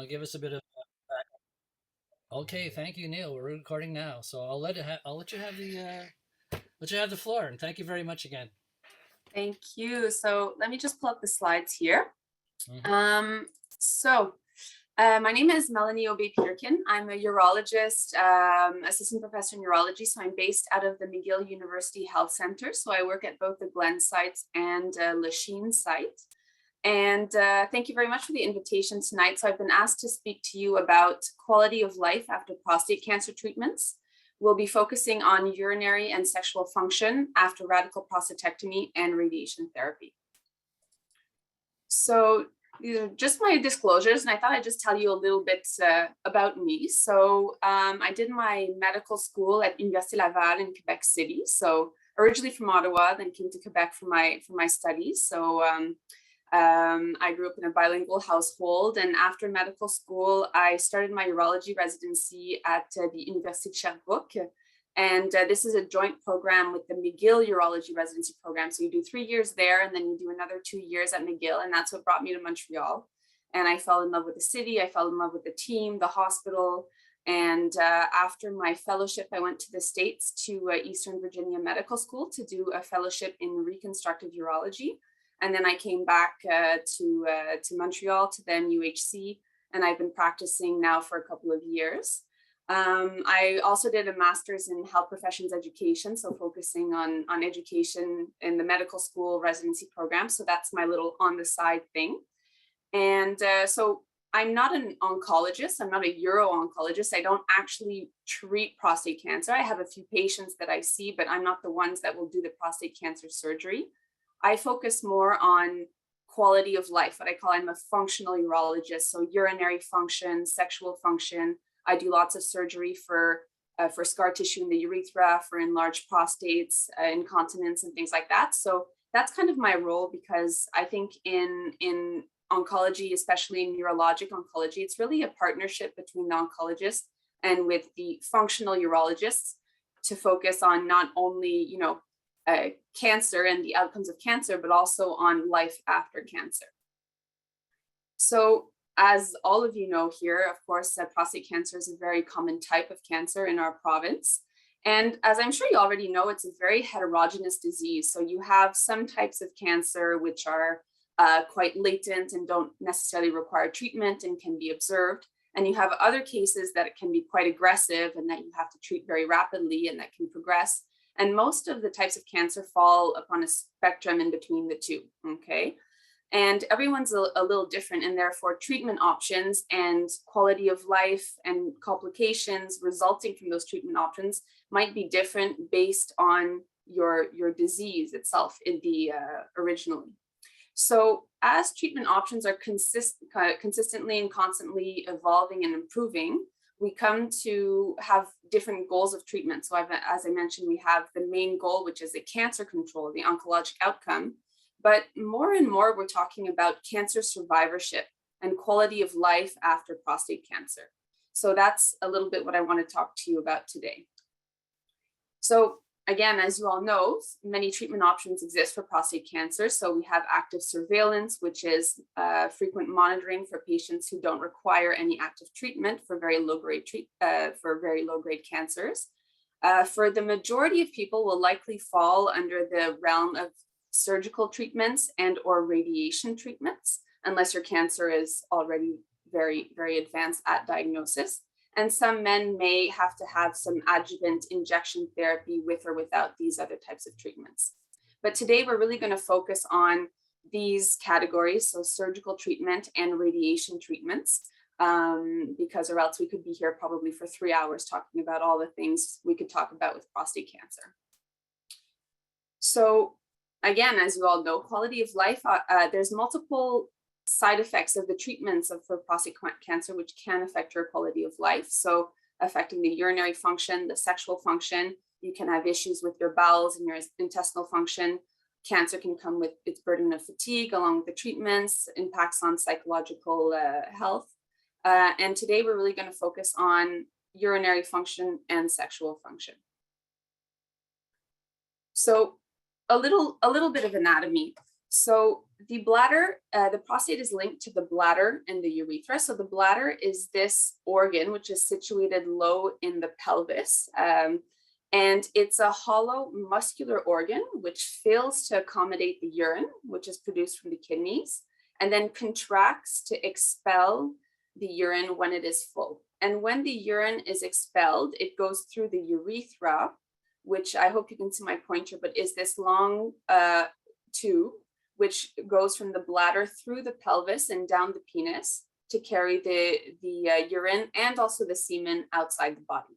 give us a bit of. Okay, thank you, Neil. We're recording now, so I'll let you have the floor, and thank you very much again. Thank you. So let me just pull up the slides here. Mhm. My name is Mélanie Aubé Peterkin. I'm a urologist, assistant professor in urology. So I'm based out of the McGill University Health Centre. So I work at both the Glen site and Lachine site. And thank you very much for the invitation tonight. So I've been asked to speak to you about quality of life after prostate cancer treatments. We'll be focusing on urinary and sexual function after radical prostatectomy and radiation therapy. So these are just my disclosures, and I thought I'd just tell you a little bit about me. So I did my medical school at Université Laval in Quebec City. So originally from Ottawa, then came to Quebec for my studies. So I grew up in a bilingual household, and after medical school, I started my urology residency at the Université de Sherbrooke. And this is a joint program with the McGill Urology Residency Program. So you do 3 years there, and then you do another 2 years at McGill, and that's what brought me to Montreal. And I fell in love with the city, I fell in love with the team, the hospital. And after my fellowship, I went to the States to Eastern Virginia Medical School to do a fellowship in reconstructive urology. And then I came back to Montreal, to then UHC, and I've been practicing now for a couple of years. I also did a master's in health professions education, so focusing on education in the medical school residency program. So that's my little on the side thing. And so I'm not an oncologist. I'm not a uro-oncologist. I don't actually treat prostate cancer. I have a few patients that I see, but I'm not the ones that will do the prostate cancer surgery. I focus more on quality of life, what I call, I'm a functional urologist. So urinary function, sexual function. I do lots of surgery for scar tissue in the urethra, for enlarged prostates, incontinence, and things like that. So that's kind of my role, because I think in oncology, especially in urologic oncology, it's really a partnership between the oncologist and with the functional urologists to focus on not only, cancer and the outcomes of cancer, but also on life after cancer. So as all of you know here, of course, prostate cancer is a very common type of cancer in our province. And as I'm sure you already know, it's a very heterogeneous disease. So you have some types of cancer which are quite latent and don't necessarily require treatment and can be observed. And you have other cases that it can be quite aggressive and that you have to treat very rapidly and that can progress. And most of the types of cancer fall upon a spectrum in between the two, okay? And everyone's a little different, and therefore treatment options and quality of life and complications resulting from those treatment options might be different based on your disease itself in the originally. So as treatment options are consistently and constantly evolving and improving, we come to have different goals of treatment. So as I mentioned, we have the main goal, which is the cancer control, the oncologic outcome. But more and more, we're talking about cancer survivorship and quality of life after prostate cancer. So that's a little bit what I want to talk to you about today. So again, as you all know, many treatment options exist for prostate cancer. So we have active surveillance, which is frequent monitoring for patients who don't require any active treatment for very low-grade cancers. For the majority of people, will likely fall under the realm of surgical treatments and or radiation treatments, unless your cancer is already very, very advanced at diagnosis. And some men may have to have some adjuvant injection therapy with or without these other types of treatments. But today we're really going to focus on these categories, so surgical treatment and radiation treatments, because or else we could be here probably for 3 hours talking about all the things we could talk about with prostate cancer. So again, as you all know, quality of life, there's multiple side effects of the treatments for prostate cancer, which can affect your quality of life. So affecting the urinary function, the sexual function, you can have issues with your bowels and your intestinal function. Cancer can come with its burden of fatigue along with the treatments, impacts on psychological health. And today we're really going to focus on urinary function and sexual function. So a little bit of anatomy. So the bladder, the prostate is linked to the bladder and the urethra. So the bladder is this organ which is situated low in the pelvis. And it's a hollow muscular organ which fails to accommodate the urine, which is produced from the kidneys, and then contracts to expel the urine when it is full. And when the urine is expelled, it goes through the urethra, which I hope you can see my pointer, but is this long tube which goes from the bladder through the pelvis and down the penis to carry the urine and also the semen outside the body.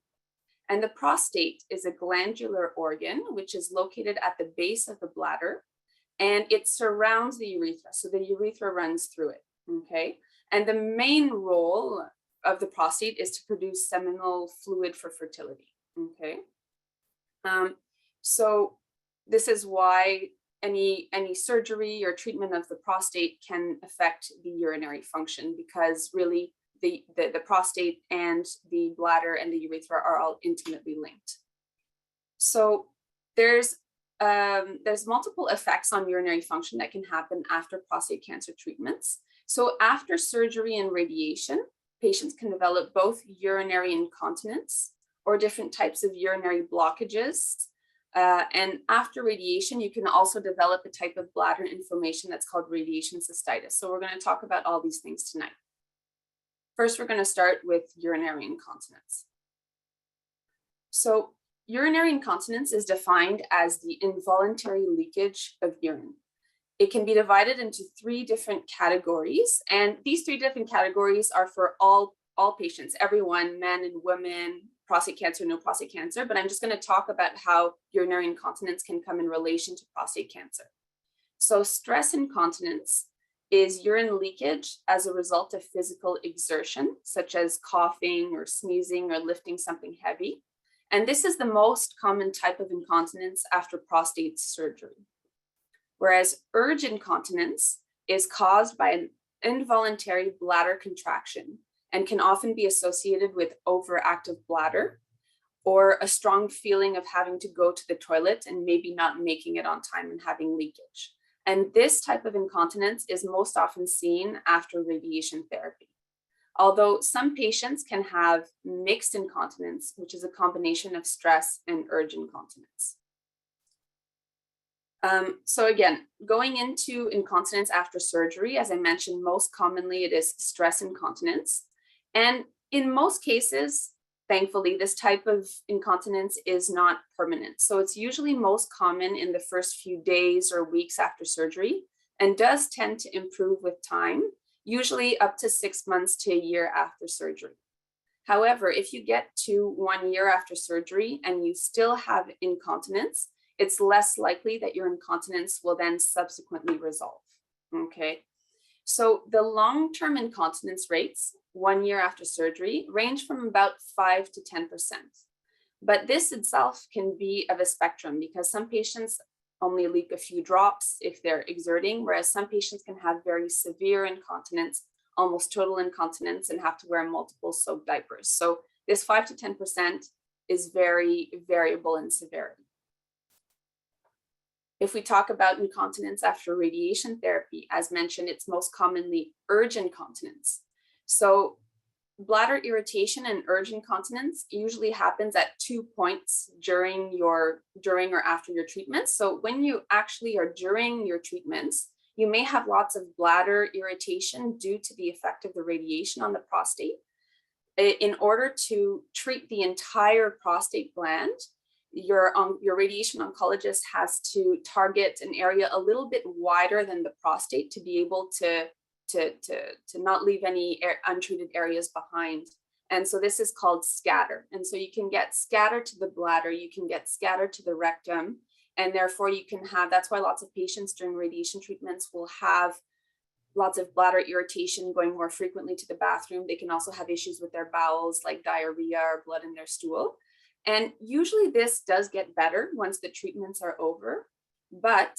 And the prostate is a glandular organ which is located at the base of the bladder, and it surrounds the urethra. So the urethra runs through it, okay? And the main role of the prostate is to produce seminal fluid for fertility, okay? So this is why any surgery or treatment of the prostate can affect the urinary function, because really the prostate and the bladder and the urethra are all intimately linked. So there's multiple effects on urinary function that can happen after prostate cancer treatments. So after surgery and radiation, patients can develop both urinary incontinence or different types of urinary blockages. And after radiation, you can also develop a type of bladder inflammation that's called radiation cystitis. So we're going to talk about all these things tonight. First, we're going to start with urinary incontinence. So urinary incontinence is defined as the involuntary leakage of urine. It can be divided into 3 different categories, and these 3 different categories are for all patients, everyone, men and women, prostate cancer, no prostate cancer, but I'm just going to talk about how urinary incontinence can come in relation to prostate cancer. So stress incontinence is urine leakage as a result of physical exertion, such as coughing or sneezing or lifting something heavy. And this is the most common type of incontinence after prostate surgery. Whereas urge incontinence is caused by an involuntary bladder contraction and can often be associated with overactive bladder or a strong feeling of having to go to the toilet and maybe not making it on time and having leakage. And this type of incontinence is most often seen after radiation therapy. Although some patients can have mixed incontinence, which is a combination of stress and urge incontinence. So again, going into incontinence after surgery, as I mentioned, most commonly it is stress incontinence. And in most cases, thankfully, this type of incontinence is not permanent. So it's usually most common in the first few days or weeks after surgery and does tend to improve with time, usually up to 6 months to a year after surgery. However, if you get to 1 year after surgery and you still have incontinence, it's less likely that your incontinence will then subsequently resolve, okay? So the long-term incontinence rates 1 year after surgery range from about 5 to 10%. But this itself can be of a spectrum because some patients only leak a few drops if they're exerting, whereas some patients can have very severe incontinence, almost total incontinence, and have to wear multiple soaked diapers. So this 5 to 10% is very variable in severity. If we talk about incontinence after radiation therapy, as mentioned, it's most commonly urge incontinence. So bladder irritation and urge incontinence usually happens at 2 points during or after your treatments. So when you actually are during your treatments, you may have lots of bladder irritation due to the effect of the radiation on the prostate. In order to treat the entire prostate gland, your radiation oncologist has to target an area a little bit wider than the prostate to be able to not leave any untreated areas behind. And so this is called scatter. And so you can get scatter to the bladder, you can get scatter to the rectum, and therefore you can have, that's why lots of patients during radiation treatments will have lots of bladder irritation, going more frequently to the bathroom. They can also have issues with their bowels like diarrhea or blood in their stool. And usually this does get better once the treatments are over, but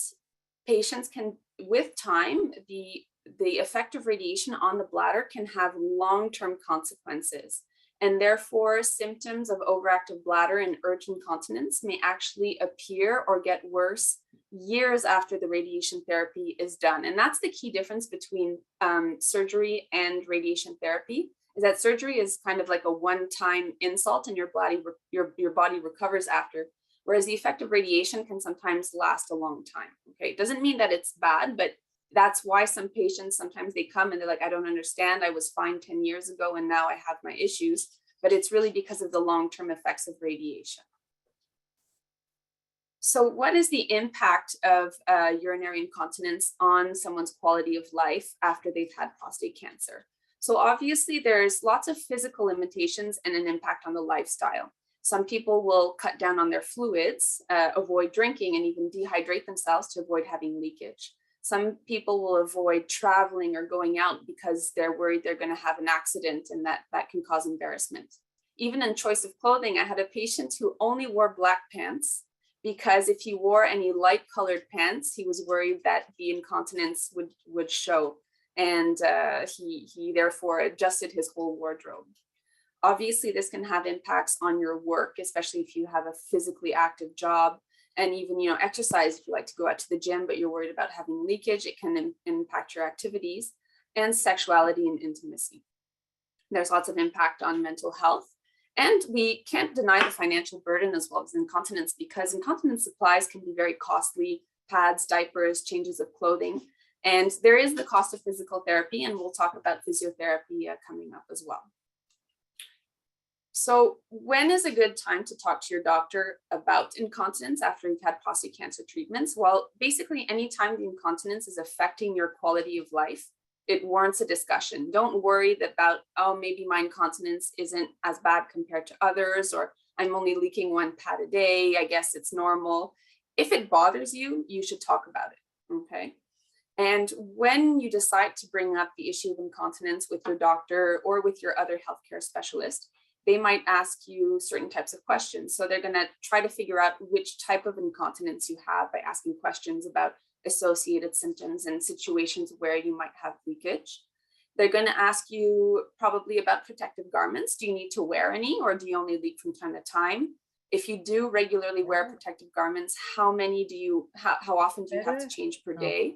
patients can, with time, the effect of radiation on the bladder can have long-term consequences. And therefore, symptoms of overactive bladder and urge incontinence may actually appear or get worse years after the radiation therapy is done. And that's the key difference between surgery and radiation therapy, is that surgery is kind of like a one-time insult and your body recovers after, whereas the effect of radiation can sometimes last a long time. Okay, it doesn't mean that it's bad, but that's why some patients, sometimes they come and they're like, I don't understand, I was fine 10 years ago and now I have my issues, but it's really because of the long-term effects of radiation. So what is the impact of urinary incontinence on someone's quality of life after they've had prostate cancer? So obviously there's lots of physical limitations and an impact on the lifestyle. Some people will cut down on their fluids, avoid drinking, and even dehydrate themselves to avoid having leakage. Some people will avoid traveling or going out because they're worried they're going to have an accident and that can cause embarrassment. Even in choice of clothing, I had a patient who only wore black pants because if he wore any light colored pants, he was worried that the incontinence would show. And he therefore adjusted his whole wardrobe. Obviously, this can have impacts on your work, especially if you have a physically active job, and even, exercise. If you like to go out to the gym, but you're worried about having leakage, it can impact your activities, and sexuality and intimacy. There's lots of impact on mental health. And we can't deny the financial burden as well as incontinence, because incontinence supplies can be very costly: pads, diapers, changes of clothing. And there is the cost of physical therapy, and we'll talk about physiotherapy coming up as well. So when is a good time to talk to your doctor about incontinence after you've had prostate cancer treatments? Well, basically anytime the incontinence is affecting your quality of life, it warrants a discussion. Don't worry about, oh, maybe my incontinence isn't as bad compared to others, or I'm only leaking 1 pad a day, I guess it's normal. If it bothers you, you should talk about it, okay? And when you decide to bring up the issue of incontinence with your doctor or with your other healthcare specialist, they might ask you certain types of questions. So they're going to try to figure out which type of incontinence you have by asking questions about associated symptoms and situations where you might have leakage. They're going to ask you probably about protective garments. Do you need to wear any, or do you only leak from time to time? If you do regularly wear protective garments, how often do you have to change per day?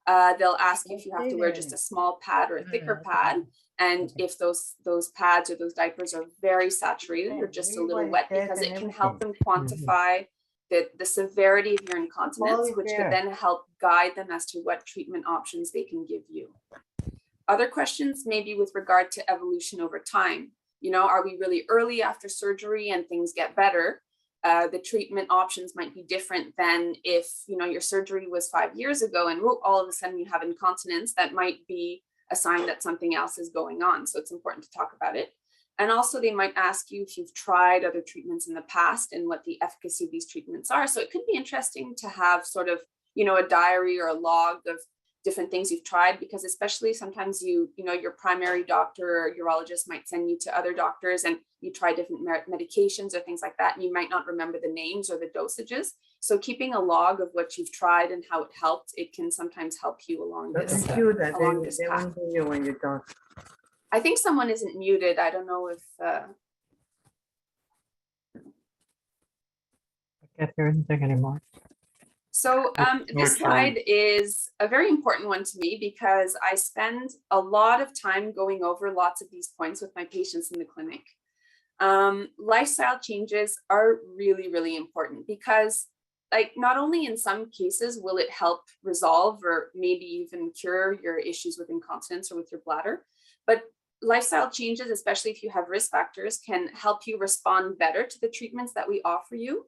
They'll ask if you have to wear just a small pad or a thicker pad, and if those pads or those diapers are very saturated or just a little wet, because it can help them quantify the severity of your incontinence, which could then help guide them as to what treatment options they can give you. Other questions may be with regard to evolution over time. Are we really early after surgery and things get better? The treatment options might be different than if your surgery was 5 years ago and all of a sudden you have incontinence. That might be a sign that something else is going on. So it's important to talk about it. And also they might ask you if you've tried other treatments in the past and what the efficacy of these treatments are. So it could be interesting to have sort of, a diary or a log of different things you've tried, because especially sometimes your primary doctor or urologist might send you to other doctors and you try different medications or things like that, and you might not remember the names or the dosages. So keeping a log of what you've tried and how it helped, it can sometimes help you along this path. When you talk. I think someone isn't muted. I don't know if I can't hear anything anymore. So this slide is a very important one to me because I spend a lot of time going over lots of these points with my patients in the clinic. Lifestyle changes are really, really important because, not only in some cases will it help resolve or maybe even cure your issues with incontinence or with your bladder, but lifestyle changes, especially if you have risk factors, can help you respond better to the treatments that we offer you,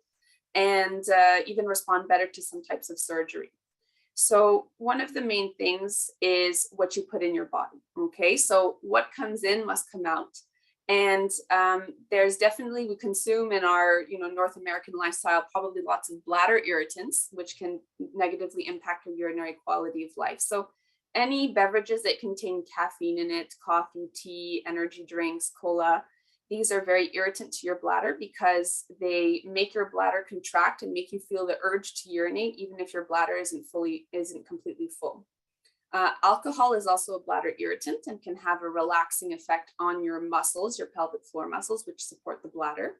and even respond better to some types of surgery. So one of the main things is what you put in your body. Okay, so what comes in must come out. And there's definitely, we consume in our North American lifestyle probably lots of bladder irritants, which can negatively impact your urinary quality of life. So any beverages that contain caffeine in it, coffee, tea, energy drinks, cola, these are very irritant to your bladder because they make your bladder contract and make you feel the urge to urinate, even if your bladder isn't completely full. Alcohol is also a bladder irritant and can have a relaxing effect on your muscles, your pelvic floor muscles, which support the bladder.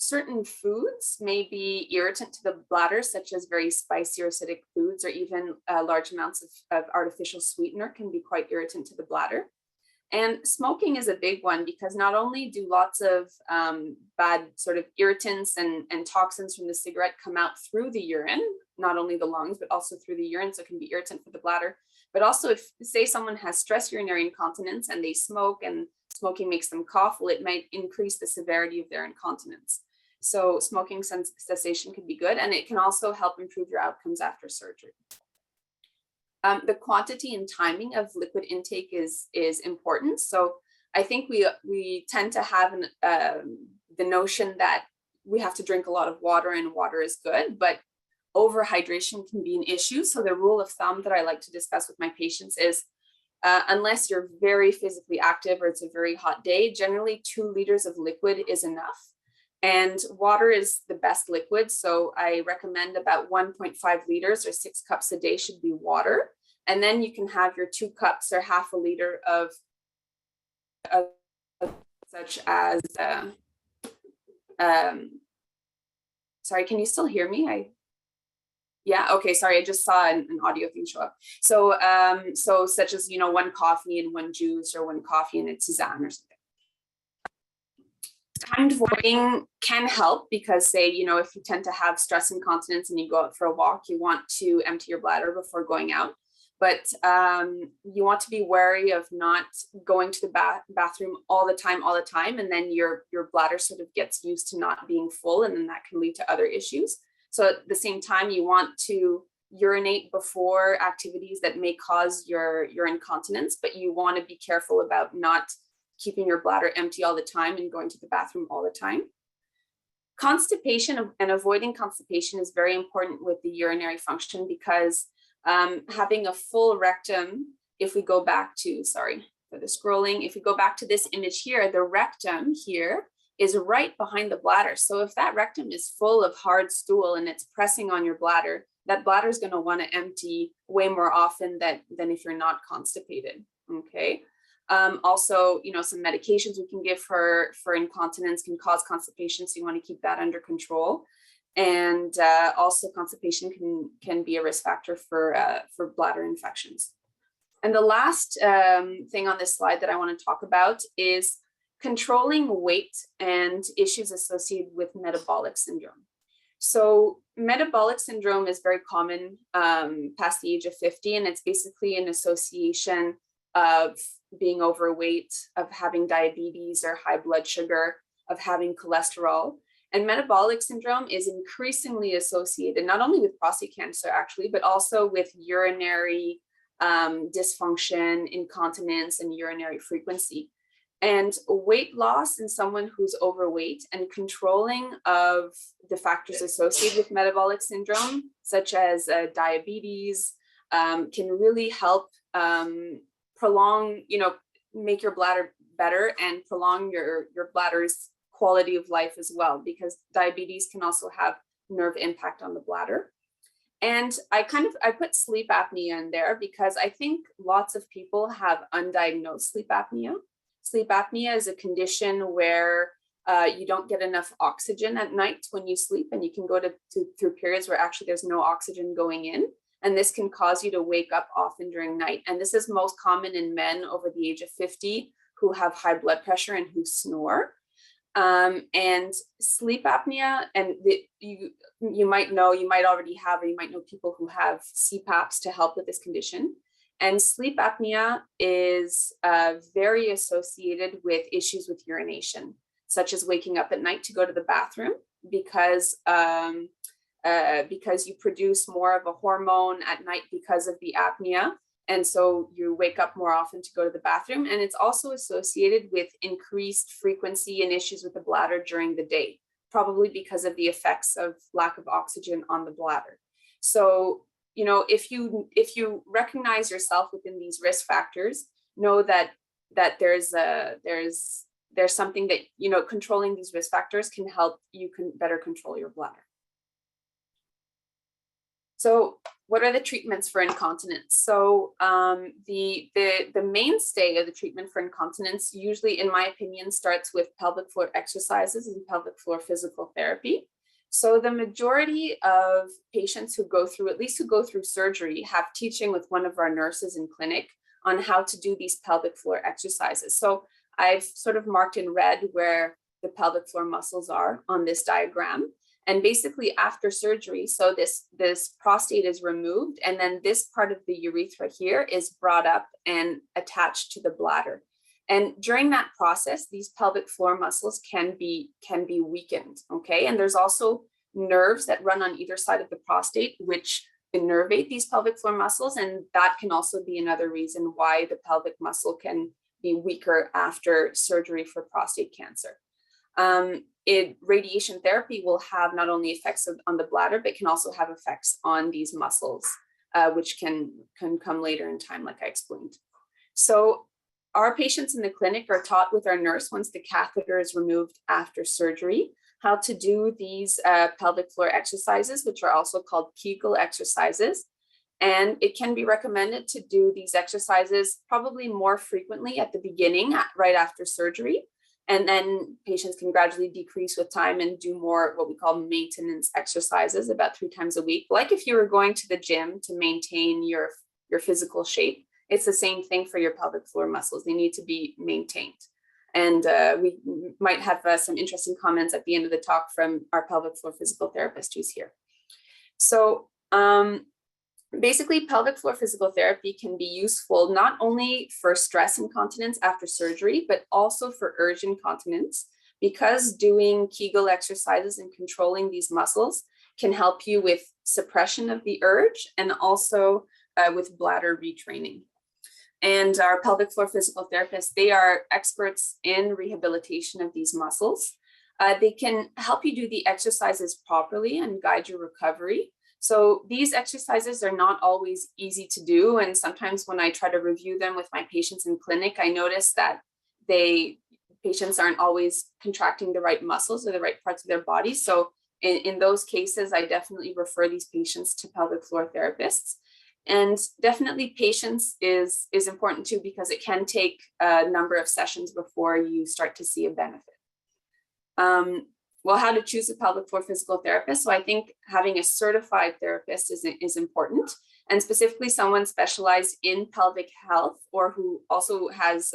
certain foods may be irritant to the bladder, such as very spicy or acidic foods, or even large amounts of artificial sweetener can be quite irritant to the bladder. And smoking is a big one, because not only do lots of bad sort of irritants and toxins from the cigarette come out through the urine, not only the lungs, but also through the urine, so it can be irritant for the bladder. But also, if say someone has stress urinary incontinence and they smoke and smoking makes them cough, well, it might increase the severity of their incontinence. So smoking cessation can be good, and it can also help improve your outcomes after surgery. The quantity and timing of liquid intake is important. So I think we tend to have the notion that we have to drink a lot of water, and water is good, but overhydration can be an issue. So the rule of thumb that I like to discuss with my patients is, unless you're very physically active or it's a very hot day, generally 2 liters of liquid is enough. And water is the best liquid. So I recommend about 1.5 liters or 6 cups a day should be water. And then you can have your 2 cups or half a liter of such as, sorry, can you still hear me? Yeah, okay, sorry, I just saw an audio thing show up. So, so such as, 1 coffee and 1 juice, or 1 coffee and a tisane or something. Timed voiding can help, because say, if you tend to have stress incontinence and you go out for a walk, you want to empty your bladder before going out. But you want to be wary of not going to the bathroom all the time, and then your bladder sort of gets used to not being full, and then that can lead to other issues. So at the same time, you want to urinate before activities that may cause your incontinence, but you want to be careful about not keeping your bladder empty all the time and going to the bathroom all the time. Constipation and avoiding constipation is very important with the urinary function, because having a full rectum, if we go back to, sorry for the scrolling, if we go back to this image here, the rectum here is right behind the bladder. So if that rectum is full of hard stool and it's pressing on your bladder, that bladder is going to want to empty way more often than if you're not constipated. Okay. Also, some medications we can give for incontinence can cause constipation, so you want to keep that under control. And also constipation can be a risk factor for bladder infections. And the last thing on this slide that I want to talk about is controlling weight and issues associated with metabolic syndrome. So metabolic syndrome is very common past the age of 50, and it's basically an association of being overweight, of having diabetes or high blood sugar, of having cholesterol. And metabolic syndrome is increasingly associated not only with prostate cancer, actually, but also with urinary dysfunction, incontinence, and urinary frequency. And weight loss in someone who's overweight and controlling of the factors associated with metabolic syndrome, such as diabetes, can really help prolong, make your bladder better and prolong your bladder's quality of life as well, because diabetes can also have nerve impact on the bladder. And I put sleep apnea in there because I think lots of people have undiagnosed sleep apnea. Sleep apnea is a condition where you don't get enough oxygen at night when you sleep, and you can go through periods where actually there's no oxygen going in. And this can cause you to wake up often during night. And this is most common in men over the age of 50 who have high blood pressure and who snore. And sleep apnea, and you might already have, or you might know people who have CPAPs to help with this condition. And sleep apnea is very associated with issues with urination, such as waking up at night to go to the bathroom, because you produce more of a hormone at night because of the apnea. And so you wake up more often to go to the bathroom. And it's also associated with increased frequency and issues with the bladder during the day, probably because of the effects of lack of oxygen on the bladder. So, if you recognize yourself within these risk factors, know that there's something that, controlling these risk factors can help you better control your bladder. So what are the treatments for incontinence? So the mainstay of the treatment for incontinence usually, in my opinion, starts with pelvic floor exercises and pelvic floor physical therapy. So the majority of patients who go through surgery have teaching with one of our nurses in clinic on how to do these pelvic floor exercises. So I've sort of marked in red where the pelvic floor muscles are on this diagram. And basically after surgery, so this prostate is removed, and then this part of the urethra here is brought up and attached to the bladder. And during that process, these pelvic floor muscles can be weakened, okay? And there's also nerves that run on either side of the prostate, which innervate these pelvic floor muscles. And that can also be another reason why the pelvic muscle can be weaker after surgery for prostate cancer. Radiation therapy will have not only effects on the bladder, but can also have effects on these muscles, which can come later in time, like I explained. So our patients in the clinic are taught with our nurse, once the catheter is removed after surgery, how to do these pelvic floor exercises, which are also called Kegel exercises. And it can be recommended to do these exercises probably more frequently at the beginning, right after surgery. And then patients can gradually decrease with time and do more what we call maintenance exercises about 3 times a week. Like if you were going to the gym to maintain your physical shape, it's the same thing for your pelvic floor muscles. They need to be maintained. And we might have some interesting comments at the end of the talk from our pelvic floor physical therapist who's here. So basically, pelvic floor physical therapy can be useful not only for stress incontinence after surgery, but also for urge incontinence, because doing Kegel exercises and controlling these muscles can help you with suppression of the urge and also with bladder retraining. And our pelvic floor physical therapists, they are experts in rehabilitation of these muscles. They can help you do the exercises properly and guide your recovery. So these exercises are not always easy to do. And sometimes when I try to review them with my patients in clinic, I notice that patients aren't always contracting the right muscles or the right parts of their body. So in those cases, I definitely refer these patients to pelvic floor therapists. And definitely patience is important too, because it can take a number of sessions before you start to see a benefit. Well, how to choose a pelvic floor physical therapist. So I think having a certified therapist is important, and specifically someone specialized in pelvic health or who also has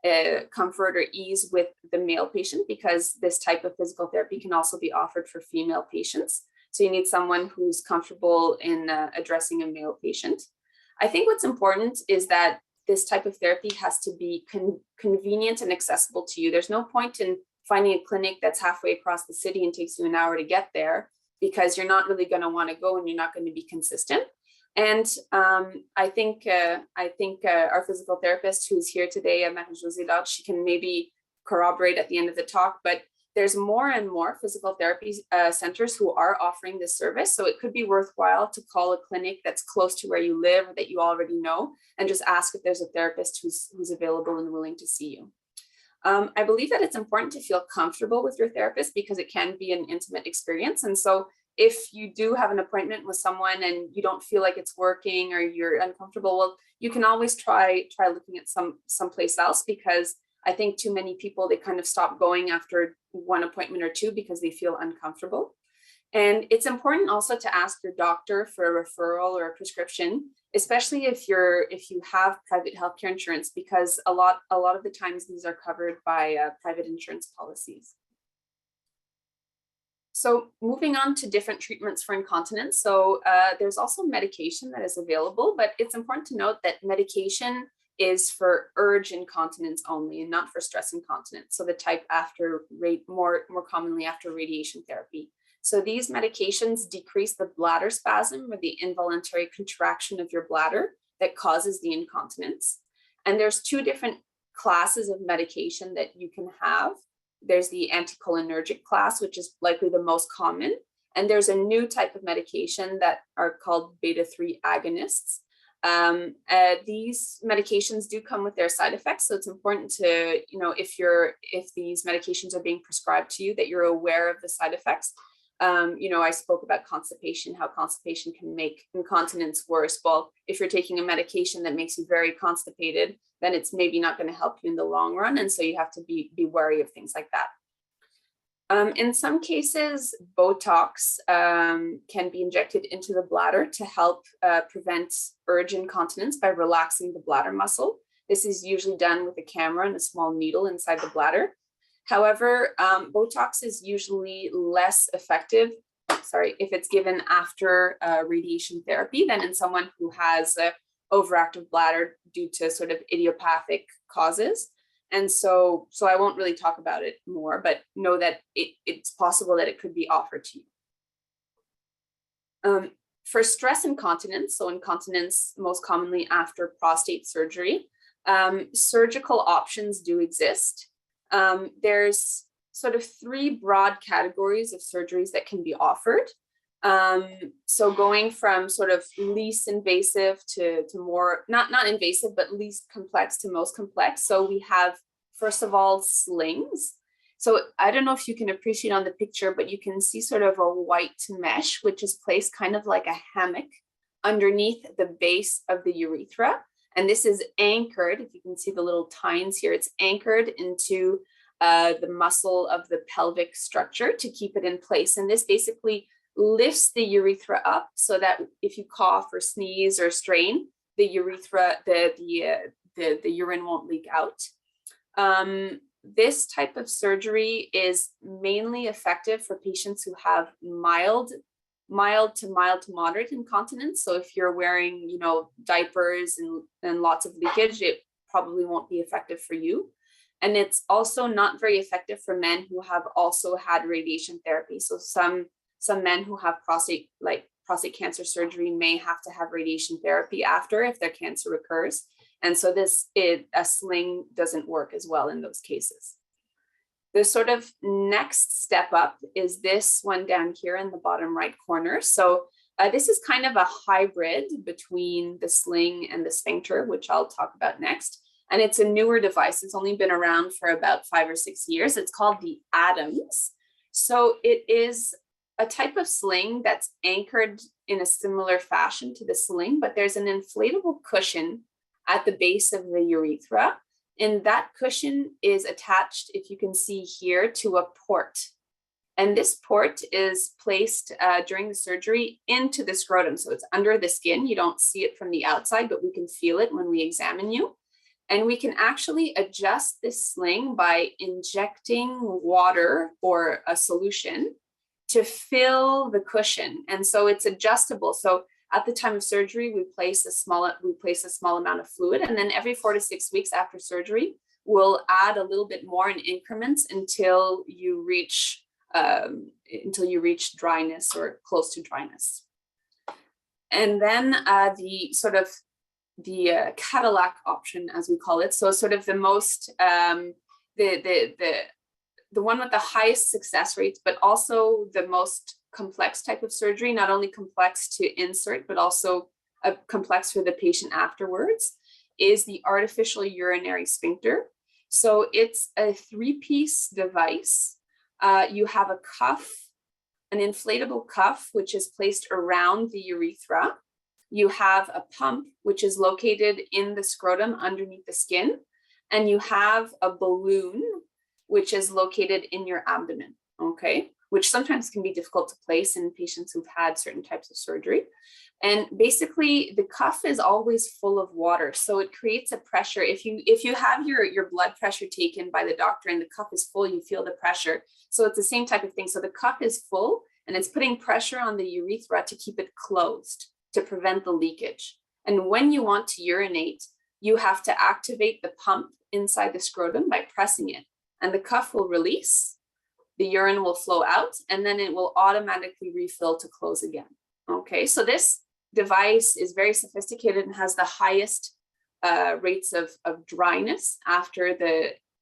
a comfort or ease with the male patient, because this type of physical therapy can also be offered for female patients. So you need someone who's comfortable in addressing a male patient. I think what's important is that this type of therapy has to be convenient and accessible to you. There's no point in finding a clinic that's halfway across the city and takes you an hour to get there, because you're not really going to want to go and you're not going to be consistent. And I think our physical therapist who's here today, Marie-Josée Lodge, she can maybe corroborate at the end of the talk, but there's more and more physical therapy centers who are offering this service. So it could be worthwhile to call a clinic that's close to where you live or that you already know, and just ask if there's a therapist who's available and willing to see you. I believe that it's important to feel comfortable with your therapist, because it can be an intimate experience. And so if you do have an appointment with someone and you don't feel like it's working or you're uncomfortable, well, you can always try looking at someplace else, because I think too many people, they kind of stop going after one appointment or two because they feel uncomfortable. And it's important also to ask your doctor for a referral or a prescription, especially if you have private healthcare insurance, because a lot of the times these are covered by private insurance policies. So moving on to different treatments for incontinence. So there's also medication that is available, but it's important to note that medication is for urge incontinence only and not for stress incontinence. So the type more commonly after radiation therapy. So these medications decrease the bladder spasm, or the involuntary contraction of your bladder that causes the incontinence. And there's 2 different classes of medication that you can have. There's the anticholinergic class, which is likely the most common. And there's a new type of medication that are called beta-3 agonists. These medications do come with their side effects. So it's important to, if these medications are being prescribed to you, that you're aware of the side effects. I spoke about constipation, how constipation can make incontinence worse. Well, if you're taking a medication that makes you very constipated, then it's maybe not going to help you in the long run. And so you have to be wary of things like that. In some cases, Botox can be injected into the bladder to help prevent urge incontinence by relaxing the bladder muscle. This is usually done with a camera and a small needle inside the bladder. However, Botox is usually less effective, if it's given after radiation therapy than in someone who has an overactive bladder due to sort of idiopathic causes. And so I won't really talk about it more, but know that it's possible that it could be offered to you. For stress incontinence, so incontinence most commonly after prostate surgery, surgical options do exist. There's sort of three broad categories of surgeries that can be offered. So going from sort of least invasive to more, not invasive, but least complex to most complex. So we have, first of all, slings. So I don't know if you can appreciate on the picture, but you can see sort of a white mesh, which is placed kind of like a hammock underneath the base of the urethra. And this is anchored, if you can see the little tines here, it's anchored into the muscle of the pelvic structure to keep it in place. And this basically lifts the urethra up so that if you cough or sneeze or strain, the urethra, the urine won't leak out. This type of surgery is mainly effective for patients who have mild to moderate incontinence. So if you're wearing, diapers and lots of leakage, it probably won't be effective for you. And it's also not very effective for men who have also had radiation therapy. So some men who have prostate cancer surgery may have to have radiation therapy after if their cancer recurs. And so a sling doesn't work as well in those cases. The sort of next step up is this one down here in the bottom right corner. So this is kind of a hybrid between the sling and the sphincter, which I'll talk about next. And it's a newer device. It's only been around for about 5 or 6 years. It's called the Adams. So it is a type of sling that's anchored in a similar fashion to the sling, but there's an inflatable cushion at the base of the urethra. And that cushion is attached, if you can see here, to a port. And this port is placed during the surgery into the scrotum. So it's under the skin. You don't see it from the outside, but we can feel it when we examine you. And we can actually adjust this sling by injecting water or a solution to fill the cushion. And so it's adjustable. So at the time of surgery, we place a small amount of fluid, and then every 4 to 6 weeks after surgery, we'll add a little bit more in increments until you reach dryness or close to dryness. And then the Cadillac option, as we call it, so sort of the most the one with the highest success rates, but also the most complex type of surgery, not only complex to insert, but also complex for the patient afterwards, is the artificial urinary sphincter. So it's a 3-piece device. You have a cuff, an inflatable cuff, which is placed around the urethra. You have a pump, which is located in the scrotum underneath the skin. And you have a balloon, which is located in your abdomen, okay? Which sometimes can be difficult to place in patients who've had certain types of surgery. And basically the cuff is always full of water. So it creates a pressure. If you have your blood pressure taken by the doctor and the cuff is full, you feel the pressure. So it's the same type of thing. So the cuff is full and it's putting pressure on the urethra to keep it closed to prevent the leakage. And when you want to urinate, you have to activate the pump inside the scrotum by pressing it. And the cuff will release, the urine will flow out, and then it will automatically refill to close again. Okay, so this device is very sophisticated and has the highest rates of dryness after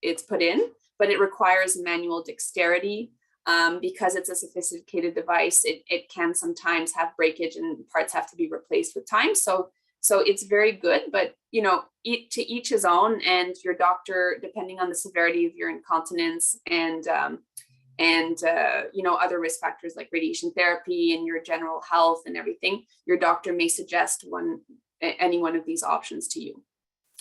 it's put in, but it requires manual dexterity. Because it's a sophisticated device, it can sometimes have breakage and parts have to be replaced with time. So it's very good, but to each his own, and your doctor, depending on the severity of your incontinence and and other risk factors like radiation therapy and your general health and everything, your doctor may suggest any one of these options to you.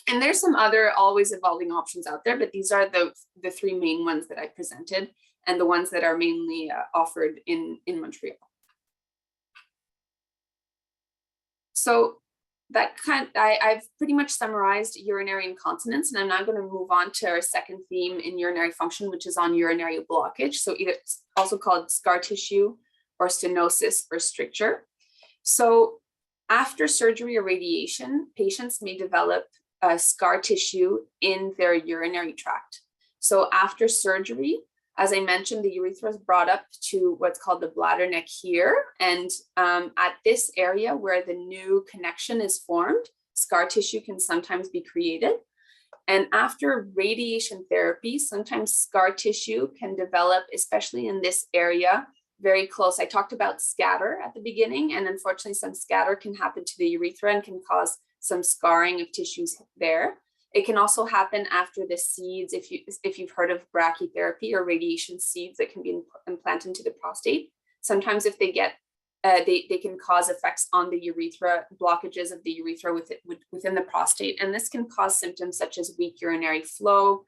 And there's some other always evolving options out there, but these are the three main ones that I presented and the ones that are mainly offered in Montreal. So I've pretty much summarized urinary incontinence, and I'm now going to move on to our second theme in urinary function, which is on urinary blockage. So it's also called scar tissue or stenosis or stricture. So after surgery or radiation, patients may develop scar tissue in their urinary tract. So after surgery, as I mentioned, the urethra is brought up to what's called the bladder neck here. And at this area where the new connection is formed, scar tissue can sometimes be created. And after radiation therapy, sometimes scar tissue can develop, especially in this area, very close. I talked about scatter at the beginning, and unfortunately some scatter can happen to the urethra and can cause some scarring of tissues there. It can also happen after the seeds, if you've heard of brachytherapy or radiation seeds that can be implanted into the prostate. Sometimes if they get, they can cause effects on the urethra, blockages of the urethra within the prostate. And this can cause symptoms such as weak urinary flow,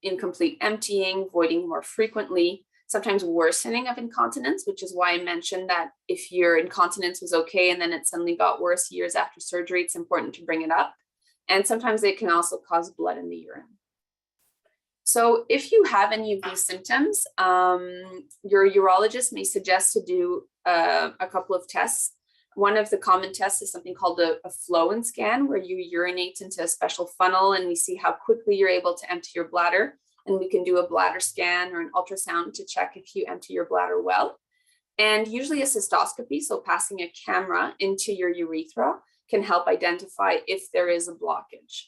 incomplete emptying, voiding more frequently, sometimes worsening of incontinence, which is why I mentioned that if your incontinence was okay and then it suddenly got worse years after surgery, it's important to bring it up. And sometimes they can also cause blood in the urine. So if you have any of these symptoms, your urologist may suggest to do a couple of tests. One of the common tests is something called a flow-in scan, where you urinate into a special funnel and we see how quickly you're able to empty your bladder. And we can do a bladder scan or an ultrasound to check if you empty your bladder well. And usually a cystoscopy, so passing a camera into your urethra, can help identify if there is a blockage.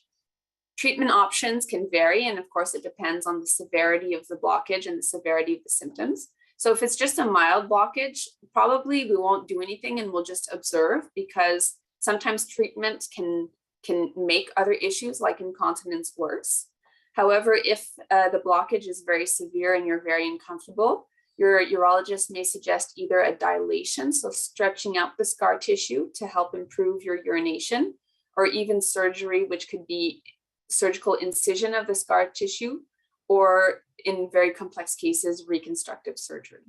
Treatment options can vary, and of course it depends on the severity of the blockage and the severity of the symptoms. So if it's just a mild blockage, probably we won't do anything and we'll just observe, because sometimes treatment can make other issues like incontinence worse. However, if the blockage is very severe and you're very uncomfortable, your urologist may suggest either a dilation, so stretching out the scar tissue to help improve your urination, or even surgery, which could be surgical incision of the scar tissue, or in very complex cases, reconstructive surgery.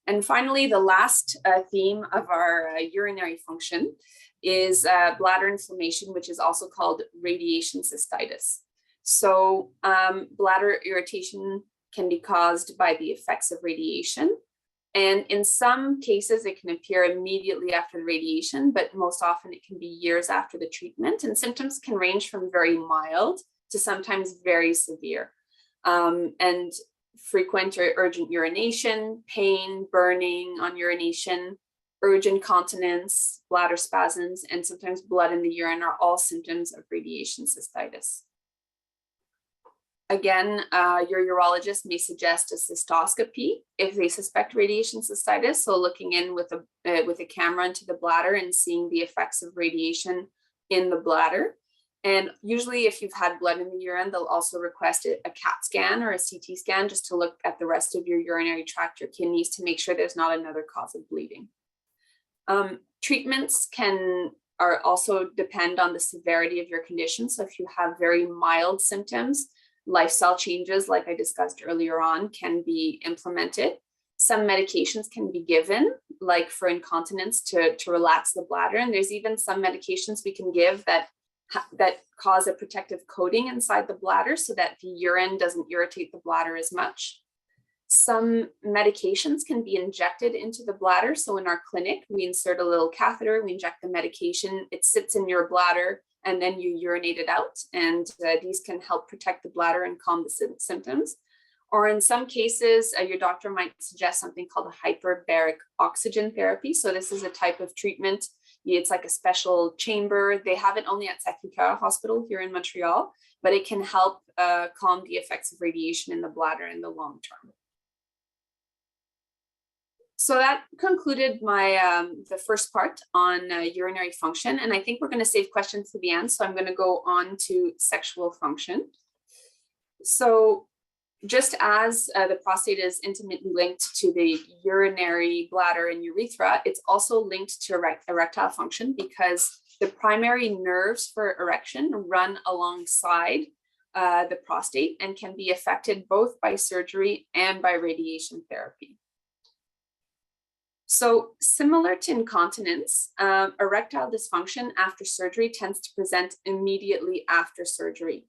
And finally, the last theme of our urinary function is bladder inflammation, which is also called radiation cystitis. So bladder irritation can be caused by the effects of radiation. And in some cases, it can appear immediately after the radiation, but most often it can be years after the treatment. And symptoms can range from very mild to sometimes very severe. And frequent or urgent urination, pain, burning on urination, urgent incontinence, bladder spasms, and sometimes blood in the urine are all symptoms of radiation cystitis. Again, your urologist may suggest a cystoscopy if they suspect radiation cystitis. So looking in with a camera into the bladder and seeing the effects of radiation in the bladder. And usually if you've had blood in the urine, they'll also request a CAT scan or a CT scan just to look at the rest of your urinary tract, your kidneys, to make sure there's not another cause of bleeding. Treatments are also depend on the severity of your condition. So if you have very mild symptoms, lifestyle changes, like I discussed earlier on, can be implemented. Some medications can be given, like for incontinence, to relax the bladder. And there's even some medications we can give that cause a protective coating inside the bladder so that the urine doesn't irritate the bladder as much. Some medications can be injected into the bladder. So in our clinic, we insert a little catheter, we inject the medication, it sits in your bladder, and then you urinate it out. And these can help protect the bladder and calm the symptoms. Or in some cases, your doctor might suggest something called a hyperbaric oxygen therapy. So this is a type of treatment. It's like a special chamber. They have it only at Sacré-Cœur Hospital here in Montreal, but it can help calm the effects of radiation in the bladder in the long term. So that concluded my the first part on urinary function, and I think we're going to save questions to the end. So I'm going to go on to sexual function. So Just as the prostate is intimately linked to the urinary bladder and urethra, it's also linked to erectile function because the primary nerves for erection run alongside the prostate and can be affected both by surgery and by radiation therapy. So similar to incontinence, erectile dysfunction after surgery tends to present immediately after surgery.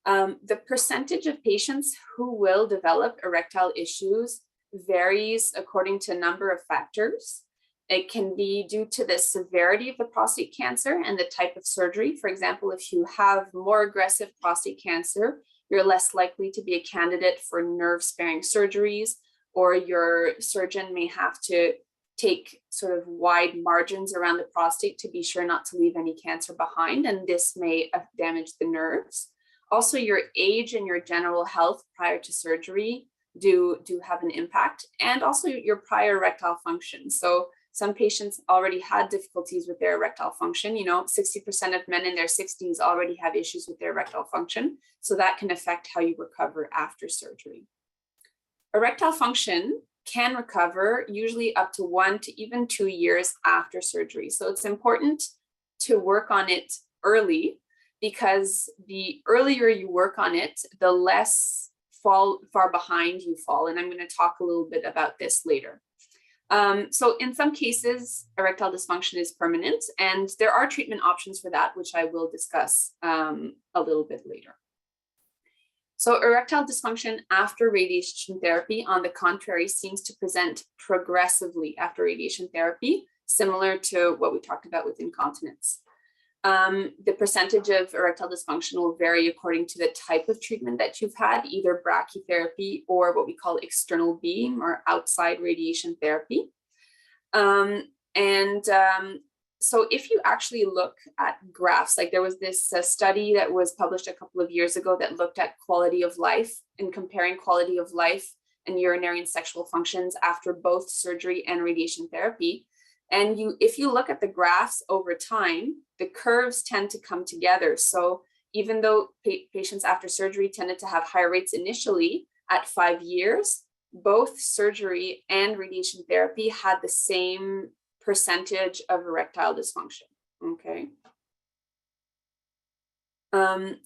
The percentage of patients who will develop erectile issues varies according to a number of factors. It can be due to the severity of the prostate cancer and the type of surgery. For example, if you have more aggressive prostate cancer, you're less likely to be a candidate for nerve-sparing surgeries, or your surgeon may have to take sort of wide margins around the prostate to be sure not to leave any cancer behind, and this may damage the nerves. Also, your age and your general health prior to surgery do have an impact, and also your prior erectile function. So some patients already had difficulties with their erectile function. 60% of men in their 60s already have issues with their erectile function. So that can affect how you recover after surgery. Erectile function can recover usually up to 1 to even 2 years after surgery. So it's important to work on it early, because the earlier you work on it, the less far behind you fall. And I'm going to talk a little bit about this later. So in some cases, erectile dysfunction is permanent, and there are treatment options for that, which I will discuss a little bit later. So erectile dysfunction after radiation therapy, on the contrary, seems to present progressively after radiation therapy, similar to what we talked about with incontinence. The percentage of erectile dysfunction will vary according to the type of treatment that you've had, either brachytherapy or what we call external beam or outside radiation therapy. So if you actually look at graphs, like there was this study that was published a couple of years ago that looked at quality of life and comparing quality of life and urinary and sexual functions after both surgery and radiation therapy. And if you look at the graphs over time, the curves tend to come together. So even though patients after surgery tended to have higher rates initially, at 5 years, both surgery and radiation therapy had the same percentage of erectile dysfunction. Okay.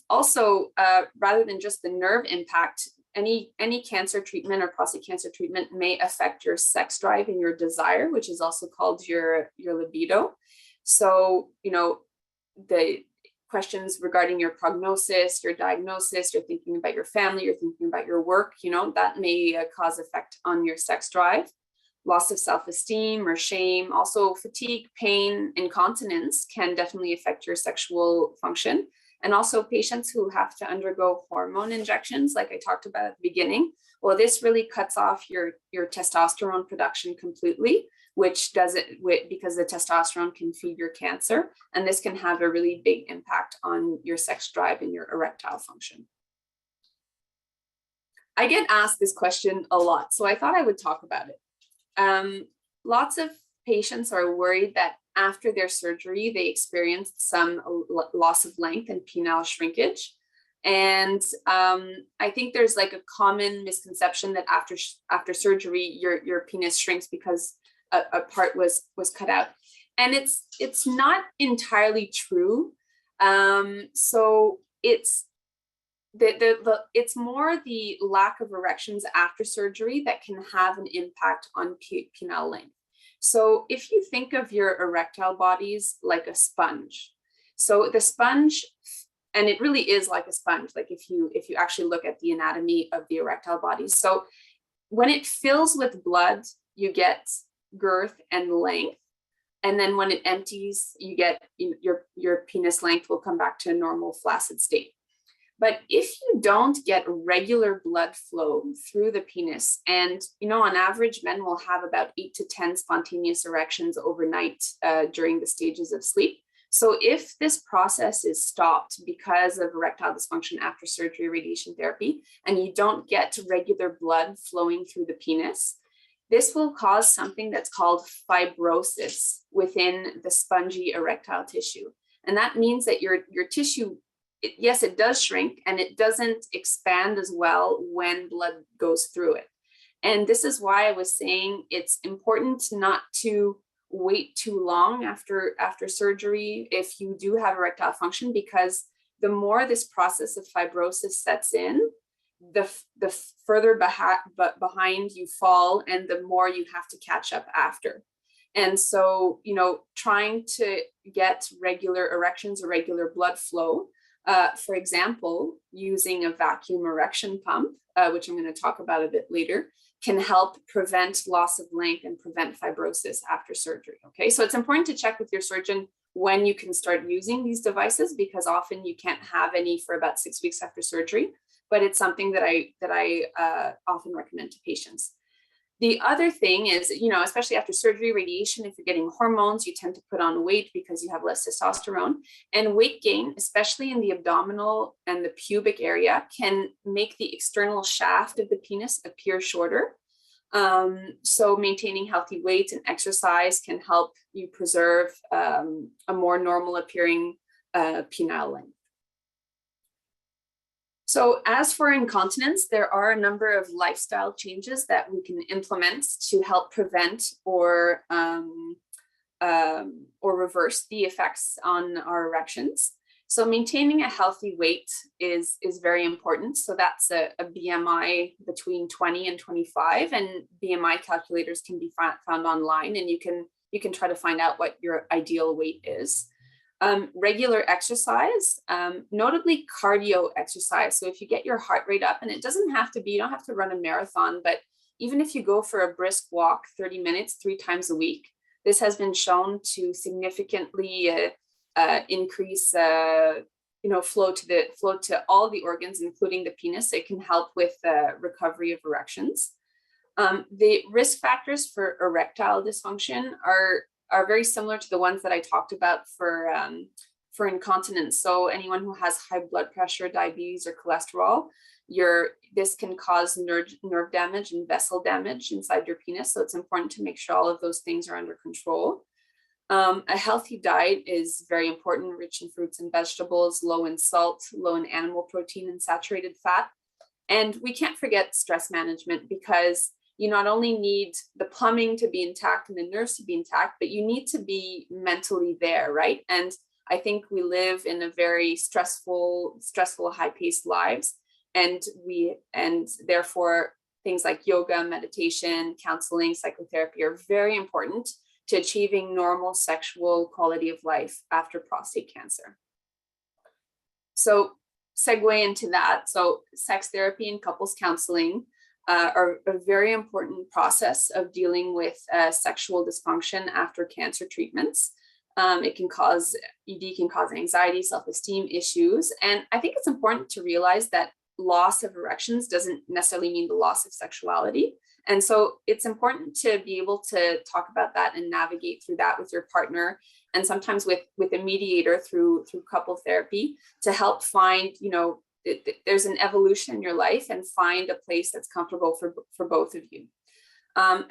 Also, rather than just the nerve impact, any cancer treatment or prostate cancer treatment may affect your sex drive and your desire, which is also called your libido. So, the questions regarding your prognosis, your diagnosis, you're thinking about your family, you're thinking about your work, that may cause effect on your sex drive. Loss of self-esteem or shame, also fatigue, pain, incontinence can definitely affect your sexual function. And also patients who have to undergo hormone injections, like I talked about at the beginning, well, this really cuts off your testosterone production completely, which does it because the testosterone can feed your cancer. And this can have a really big impact on your sex drive and your erectile function. I get asked this question a lot, so I thought I would talk about it. Lots of patients are worried that after their surgery, they experienced some loss of length and penile shrinkage. And I think there's like a common misconception that after surgery, your penis shrinks because a part was cut out. And it's not entirely true. So it's it's more the lack of erections after surgery that can have an impact on penile length. So if you think of your erectile bodies like a sponge, so the sponge, and it really is like a sponge, like if you actually look at the anatomy of the erectile bodies. So when it fills with blood, you get girth and length. And then when it empties, you get your penis length will come back to a normal flaccid state. But if you don't get regular blood flow through the penis, and on average, men will have about 8 to 10 spontaneous erections overnight during the stages of sleep. So if this process is stopped because of erectile dysfunction after surgery or radiation therapy, and you don't get regular blood flowing through the penis, this will cause something that's called fibrosis within the spongy erectile tissue. And that means that your tissue yes, it does shrink, and it doesn't expand as well when blood goes through it. And this is why I was saying it's important not to wait too long after surgery if you do have erectile function, because the more this process of fibrosis sets in, the further behind you fall, and the more you have to catch up after. And so, trying to get regular erections or regular blood flow, for example, using a vacuum erection pump, which I'm going to talk about a bit later, can help prevent loss of length and prevent fibrosis after surgery. Okay, so it's important to check with your surgeon when you can start using these devices, because often you can't have any for about 6 weeks after surgery, but it's something that I often recommend to patients. The other thing is, especially after surgery, radiation, if you're getting hormones, you tend to put on weight because you have less testosterone. And weight gain, especially in the abdominal and the pubic area, can make the external shaft of the penis appear shorter. So maintaining healthy weight and exercise can help you preserve a more normal appearing penile length. So as for incontinence, there are a number of lifestyle changes that we can implement to help prevent or reverse the effects on our erections. So maintaining a healthy weight is very important. So that's a BMI between 20 and 25, and BMI calculators can be found online, and you can try to find out what your ideal weight is. Regular exercise, notably cardio exercise. So if you get your heart rate up, and it doesn't have to be, you don't have to run a marathon, but even if you go for a brisk walk 30 minutes 3 times a week, this has been shown to significantly increase flow to all the organs, including the penis. It can help with recovery of erections. The risk factors for erectile dysfunction are very similar to the ones that I talked about for incontinence. So anyone who has high blood pressure, diabetes, or cholesterol, this can cause nerve damage and vessel damage inside your penis. So it's important to make sure all of those things are under control. A healthy diet is very important, rich in fruits and vegetables, low in salt, low in animal protein and saturated fat. And we can't forget stress management, because you not only need the plumbing to be intact and the nerves to be intact, but you need to be mentally there, right? And I think we live in a very stressful, high-paced lives, and therefore things like yoga, meditation, counseling, psychotherapy are very important to achieving normal sexual quality of life after prostate cancer. So segue into that. So sex therapy and couples counseling are a very important process of dealing with sexual dysfunction after cancer treatments. ED can cause anxiety, self-esteem issues. And I think it's important to realize that loss of erections doesn't necessarily mean the loss of sexuality. And so it's important to be able to talk about that and navigate through that with your partner, and sometimes with a mediator through couple therapy, to help find, there's an evolution in your life, and find a place that's comfortable for both of you.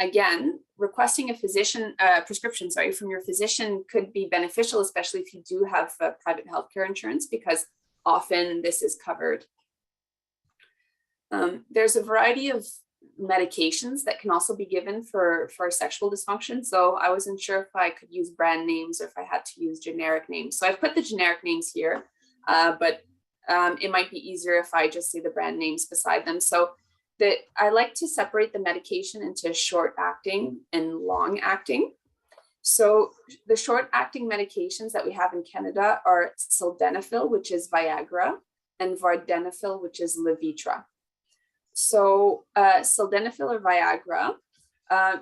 Again, requesting a prescription from your physician could be beneficial, especially if you do have private healthcare insurance, because often this is covered. There's a variety of medications that can also be given for sexual dysfunction. So I wasn't sure if I could use brand names or if I had to use generic names. So I've put the generic names here, but it might be easier if I just say the brand names beside them. So I like to separate the medication into short acting and long acting. So the short acting medications that we have in Canada are sildenafil, which is Viagra, and vardenafil, which is Levitra. So sildenafil or Viagra,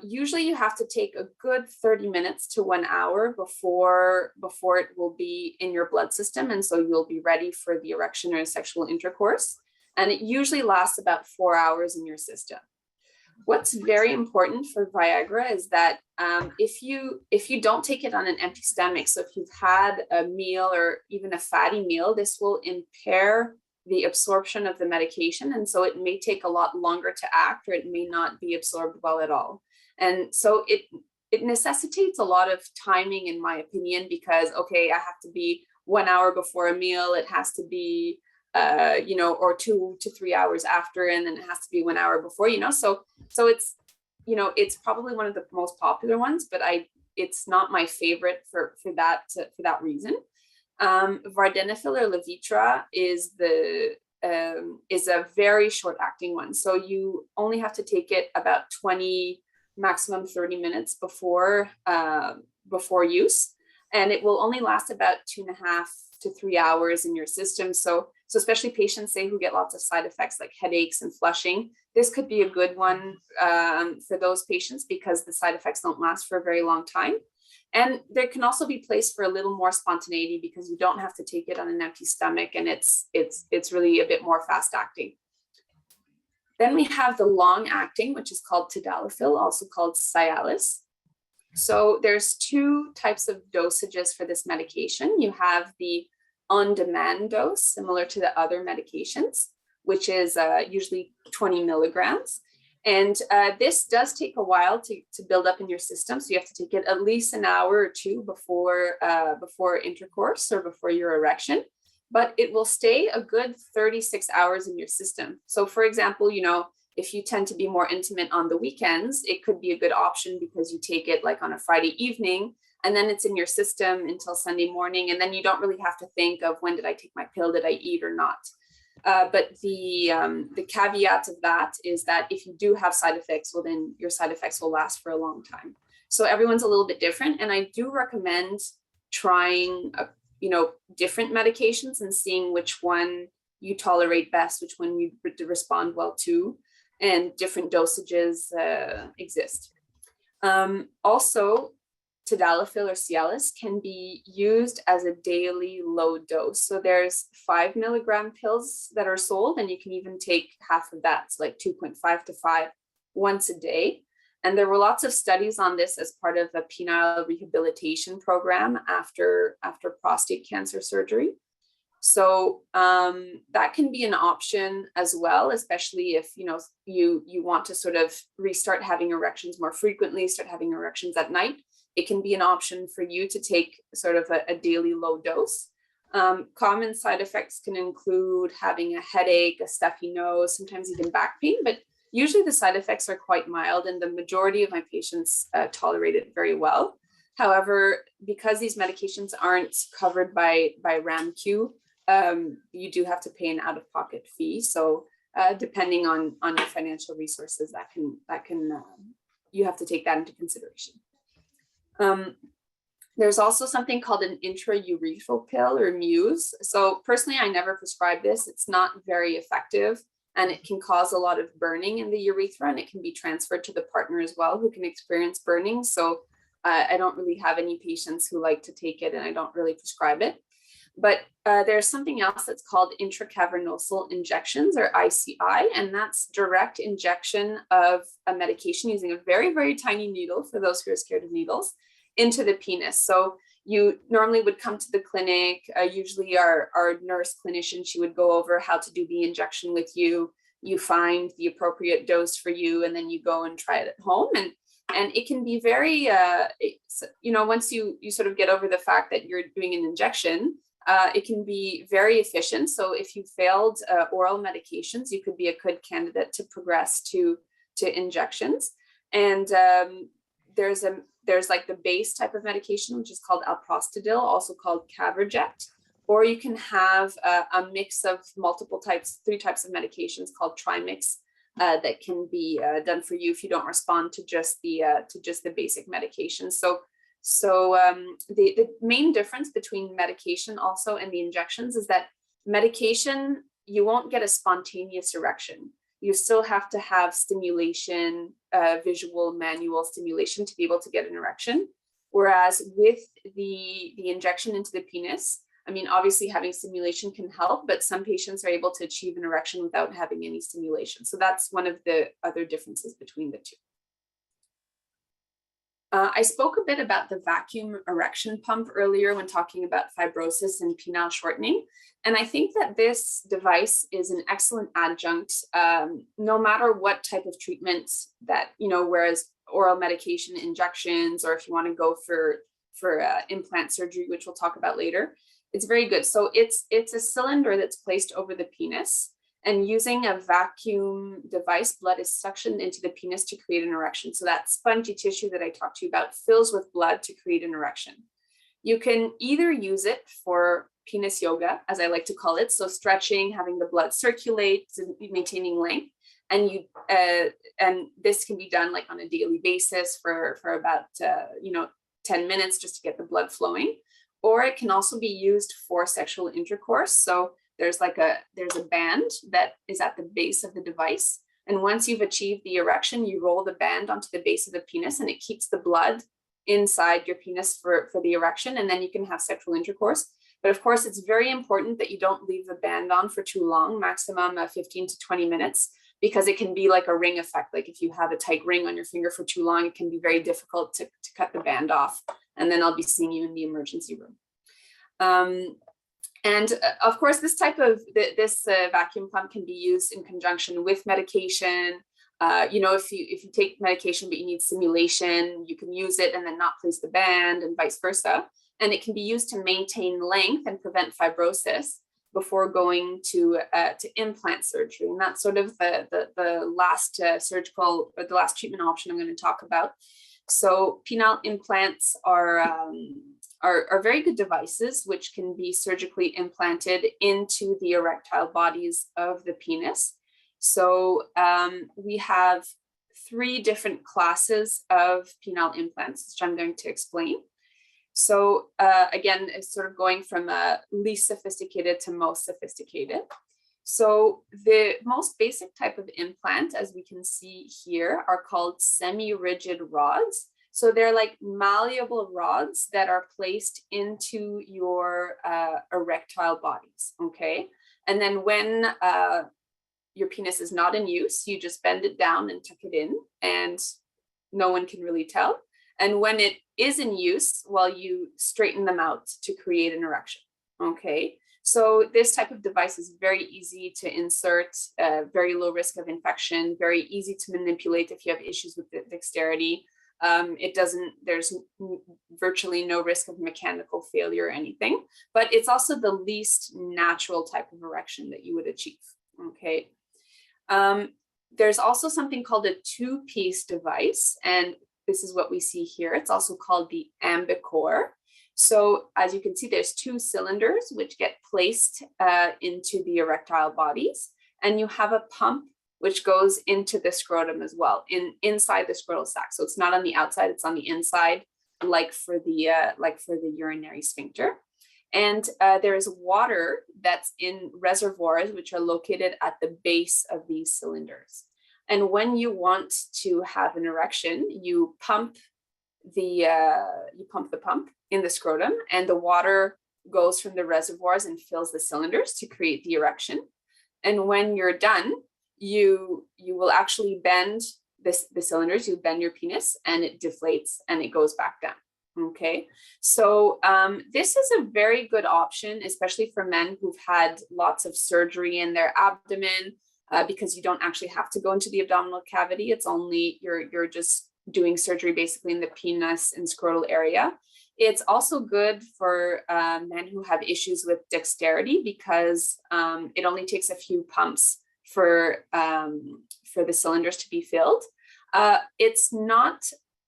usually you have to take a good 30 minutes to 1 hour before it will be in your blood system. And so you'll be ready for the erection or sexual intercourse. And it usually lasts about 4 hours in your system. What's very important for Viagra is that if you don't take it on an empty stomach, so if you've had a meal or even a fatty meal, this will impair the absorption of the medication. And so it may take a lot longer to act, or it may not be absorbed well at all. And so it necessitates a lot of timing, in my opinion, because, okay, I have to be 1 hour before a meal. It has to be, or 2 to 3 hours after, and then it has to be 1 hour before, so it's, it's probably one of the most popular ones, but it's not my favorite for that reason. Vardenafil or Levitra is a very short acting one. So you only have to take it about 20, maximum 30 minutes before use. And it will only last about 2.5 to 3 hours in your system. So especially patients, say, who get lots of side effects like headaches and flushing, this could be a good one for those patients because the side effects don't last for a very long time. And there can also be place for a little more spontaneity because you don't have to take it on an empty stomach, and it's really a bit more fast acting. Then we have the long acting, which is called tadalafil, also called Cialis. So there's 2 types of dosages for this medication. You have the on-demand dose, similar to the other medications, which is usually 20 milligrams. And this does take a while to build up in your system. So you have to take it at least an hour or 2 before intercourse or before your erection. But it will stay a good 36 hours in your system. So for example, if you tend to be more intimate on the weekends, it could be a good option because you take it like on a Friday evening, and then it's in your system until Sunday morning. And then you don't really have to think of, when did I take my pill? Did I eat or not? But the caveat of that is that if you do have side effects, well, then your side effects will last for a long time. So everyone's a little bit different. And I do recommend trying, different medications and seeing which one you tolerate best, which one you respond well to, and different dosages exist. Also, tadalafil or Cialis can be used as a daily low dose. So there's 5 milligram pills that are sold, and you can even take half of that, so like 2.5 to 5 once a day. And there were lots of studies on this as part of a penile rehabilitation program after prostate cancer surgery. So that can be an option as well, especially if you want to sort of restart having erections more frequently, start having erections at night. It can be an option for you to take sort of a daily low dose. Common side effects can include having a headache, a stuffy nose, sometimes even back pain, but usually the side effects are quite mild, and the majority of my patients tolerate it very well. However, because these medications aren't covered by RAMQ, you do have to pay an out-of-pocket fee. So depending on your financial resources, that can you have to take that into consideration. There's also something called an intraurethral pill, or Muse. So personally, I never prescribe this. It's not very effective, and it can cause a lot of burning in the urethra, and it can be transferred to the partner as well, who can experience burning. So I don't really have any patients who like to take it, and I don't really prescribe it. But there's something else that's called intracavernosal injections, or ICI, and that's direct injection of a medication using a very, very tiny needle, for those who are scared of needles, into the penis. So you normally would come to the clinic, usually our nurse clinician, she would go over how to do the injection with you. You find the appropriate dose for you, and then you go and try it at home. And it can be very, once you sort of get over the fact that you're doing an injection, it can be very efficient. So if you failed oral medications, you could be a good candidate to progress to injections. And there's like the base type of medication, which is called alprostadil, also called Caverjet. Or you can have a mix of multiple types, 3 types of medications called trimix that can be done for you if you don't respond to just the basic medication. So the main difference between medication also and the injections is that medication, you won't get a spontaneous erection. You still have to have stimulation, visual, manual stimulation to be able to get an erection. Whereas with the injection into the penis, I mean, obviously having stimulation can help, but some patients are able to achieve an erection without having any stimulation. So that's one of the other differences between the 2. I spoke a bit about the vacuum erection pump earlier when talking about fibrosis and penile shortening. And I think that this device is an excellent adjunct, no matter what type of treatment that, whereas oral medication, injections, or if you want to go for implant surgery, which we'll talk about later, It's very good. So it's a cylinder that's placed over the penis, and using a vacuum device, blood is suctioned into the penis to create an erection. So that spongy tissue that I talked to you about fills with blood to create an erection. You can either use it for penis yoga, as I like to call it, so stretching, having the blood circulate, maintaining length, and this can be done like on a daily basis for about 10 minutes just to get the blood flowing. Or it can also be used for sexual intercourse. So there's a band that is at the base of the device, and once you've achieved the erection, you roll the band onto the base of the penis, and it keeps the blood inside your penis for the erection, and then you can have sexual intercourse. But of course, it's very important that you don't leave the band on for too long, maximum 15 to 20 minutes, because it can be like a ring effect. Like if you have a tight ring on your finger for too long, it can be very difficult to cut the band off, and then I'll be seeing you in the emergency room. And of course, this type of vacuum pump can be used in conjunction with medication. If you take medication but you need stimulation, you can use it and then not place the band, and vice versa. And it can be used to maintain length and prevent fibrosis before going to implant surgery. And that's sort of the last surgical or the last treatment option I'm going to talk about. So penile implants are very good devices which can be surgically implanted into the erectile bodies of the penis. So we have 3 different classes of penile implants, which I'm going to explain. So again, it's sort of going from least sophisticated to most sophisticated. So the most basic type of implant, as we can see here, are called semi-rigid rods. So they're like malleable rods that are placed into your erectile bodies, okay? And then when your penis is not in use, you just bend it down and tuck it in, and no one can really tell. And when it is in use, well, you straighten them out to create an erection, okay? So this type of device is very easy to insert, very low risk of infection, very easy to manipulate if you have issues with the dexterity. There's virtually no risk of mechanical failure or anything, but it's also the least natural type of erection that you would achieve, okay? There's also something called a 2-piece device, and this is what we see here. It's also called the ambicor. So as you can see, there's 2 cylinders which get placed into the erectile bodies, and you have a pump which goes into the scrotum as well, inside the scrotal sac. So it's not on the outside, it's on the inside, like for the urinary sphincter. And there is water that's in reservoirs which are located at the base of these cylinders. And when you want to have an erection, you pump the pump in the scrotum, and the water goes from the reservoirs and fills the cylinders to create the erection. And when you're done, you will actually bend the cylinders, you bend your penis, and it deflates and it goes back down. Okay, so this is a very good option, especially for men who've had lots of surgery in their abdomen, because you don't actually have to go into the abdominal cavity. It's only you're just doing surgery basically in the penis and scrotal area. It's also good for men who have issues with dexterity, because it only takes a few pumps for the cylinders to be filled. It's not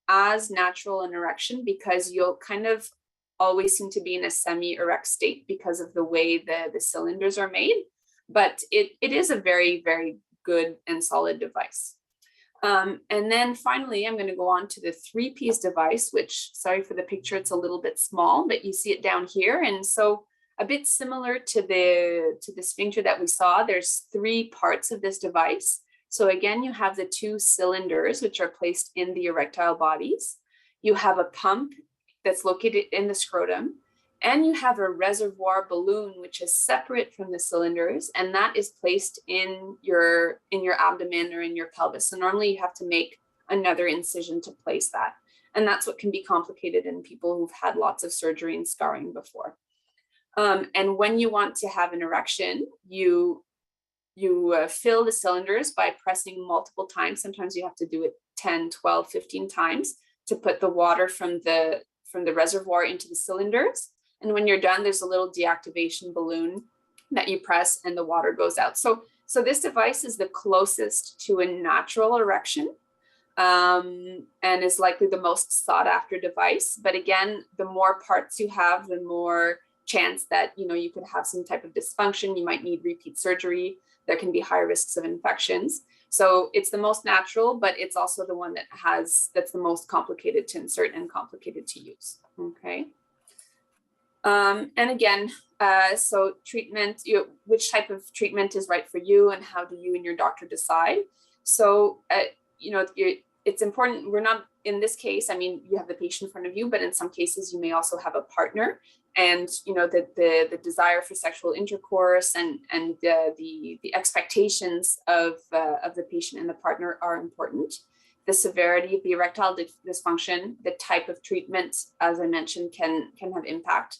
as natural an erection, because you'll kind of always seem to be in a semi-erect state because of the way the cylinders are made. But it is a very, very good and solid device. And then finally, I'm going to go on to the 3-piece device, which, sorry for the picture, it's a little bit small, but you see it down here. And so a bit similar to the sphincter that we saw, there's 3 parts of this device. So again, you have the 2 cylinders, which are placed in the erectile bodies. You have a pump that's located in the scrotum, and you have a reservoir balloon, which is separate from the cylinders, and that is placed in your abdomen or in your pelvis. So normally you have to make another incision to place that. And that's what can be complicated in people who've had lots of surgery and scarring before. And when you want to have an erection, you fill the cylinders by pressing multiple times. Sometimes you have to do it 10, 12, 15 times to put the water from the reservoir into the cylinders. And when you're done, there's a little deactivation balloon that you press and the water goes out. So this device is the closest to a natural erection, and is likely the most sought after device. But again, the more parts you have, the more chance that, you could have some type of dysfunction. You might need repeat surgery. There can be high risks of infections. So it's the most natural, but it's also the one that's the most complicated to insert and complicated to use. Okay. And again, so treatment, which type of treatment is right for you, and how do you and your doctor decide? So, it's important. We're not, in this case, I mean, you have the patient in front of you, but in some cases you may also have a partner, and the desire for sexual intercourse and the expectations of the patient and the partner are important. The severity of the erectile dysfunction, the type of treatment, as I mentioned, can have impact.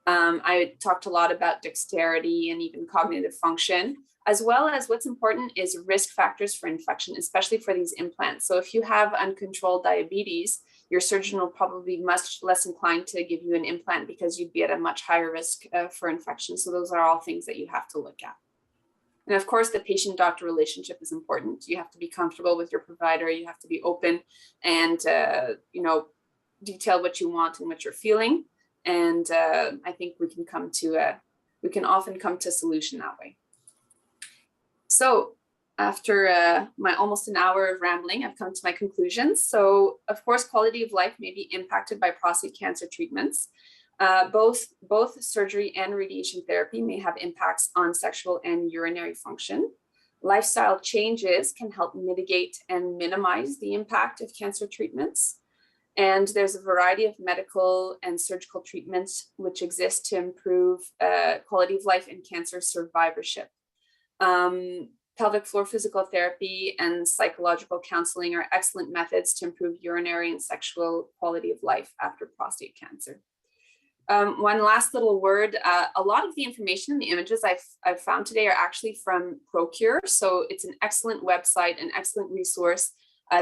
I talked a lot about dexterity and even cognitive function, as well as what's important is risk factors for infection, especially for these implants. So if you have uncontrolled diabetes, your surgeon will probably be much less inclined to give you an implant because you'd be at a much higher risk for infection. So those are all things that you have to look at. And of course, the patient-doctor relationship is important. You have to be comfortable with your provider. You have to be open and, detail what you want and what you're feeling. And I think we can often come to a solution that way. So after my almost an hour of rambling, I've come to my conclusions. So of course, quality of life may be impacted by prostate cancer treatments. Both surgery and radiation therapy may have impacts on sexual and urinary function. Lifestyle changes can help mitigate and minimize the impact of cancer treatments. And there's a variety of medical and surgical treatments which exist to improve quality of life and cancer survivorship. Pelvic floor physical therapy and psychological counseling are excellent methods to improve urinary and sexual quality of life after prostate cancer. One last little word, a lot of the information and the images I've found today are actually from Procure. So it's an excellent website, an excellent resource.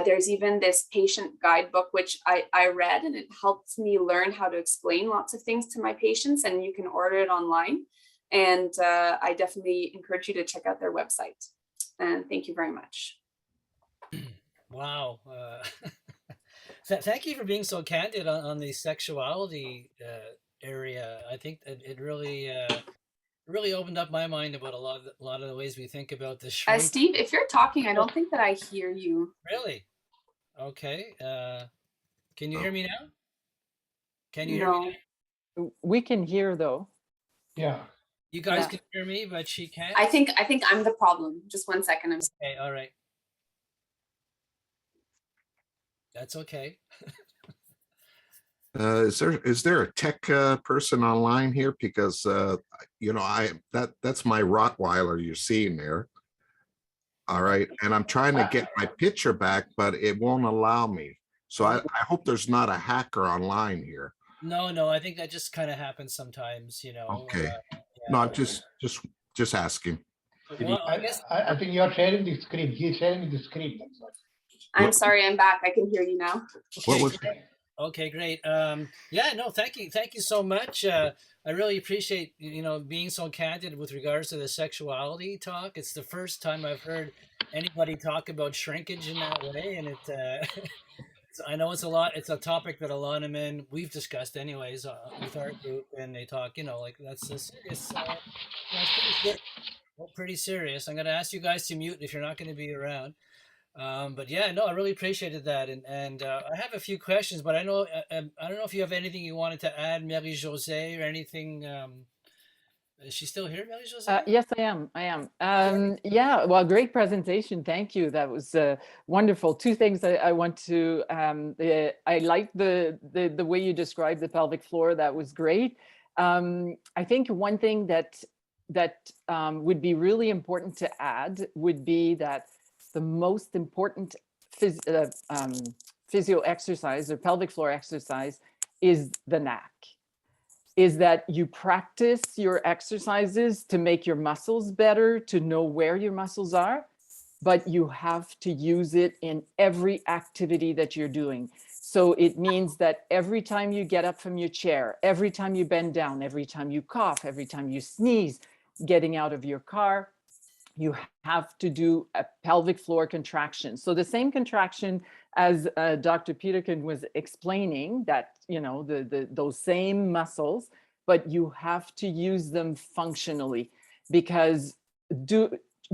There's even this patient guidebook, which I read, and it helps me learn how to explain lots of things to my patients, and you can order it online. And I definitely encourage you to check out their website. And thank you very much. Wow. Thank you for being so candid on the sexuality area. I think it really opened up my mind about a lot of the ways we think about the shrink. Steve, if you're talking, I don't think that I hear you. Really? Okay. Can you hear me now? Can you hear me now? We can hear though. Yeah. You guys can hear me, but she can't? I think I'm the problem. Just 1 second. Okay, all right. That's okay. Is there a tech person online here? Because that's my Rottweiler you're seeing there. All right, and I'm trying to get my picture back, but it won't allow me. So I hope there's not a hacker online here. No, I think that just kind of happens sometimes, Okay. No, I'm just asking. Well, I guess I think you're sharing the screen. He's sharing the screen. That's right. I'm sorry, I'm back. I can hear you now. What was Okay, great. Thank you so much. I really appreciate being so candid with regards to the sexuality talk. It's the first time I've heard anybody talk about shrinkage in that way, and I know it's a topic that a lot of men we've discussed anyways with our group, and they talk, that's a serious. Pretty serious. I'm going to ask you guys to mute if you're not going to be around. But yeah, no, I really appreciated that, and I have a few questions, but I don't know if you have anything you wanted to add, Marie-Josée, or anything. Is she still here, Marie-Josée? Yes, I am. Yeah, well, great presentation. Thank you. That was wonderful. Two things I want to. I like the way you described the pelvic floor. That was great. I think one thing that would be really important to add would be that the most important physio exercise or pelvic floor exercise is the knack. Is that you practice your exercises to make your muscles better, to know where your muscles are, but you have to use it in every activity that you're doing. So it means that every time you get up from your chair, every time you bend down, every time you cough, every time you sneeze, getting out of your car, you have to do a pelvic floor contraction. So the same contraction as Dr. Peterkin was explaining, that, you know, those same muscles, but you have to use them functionally, because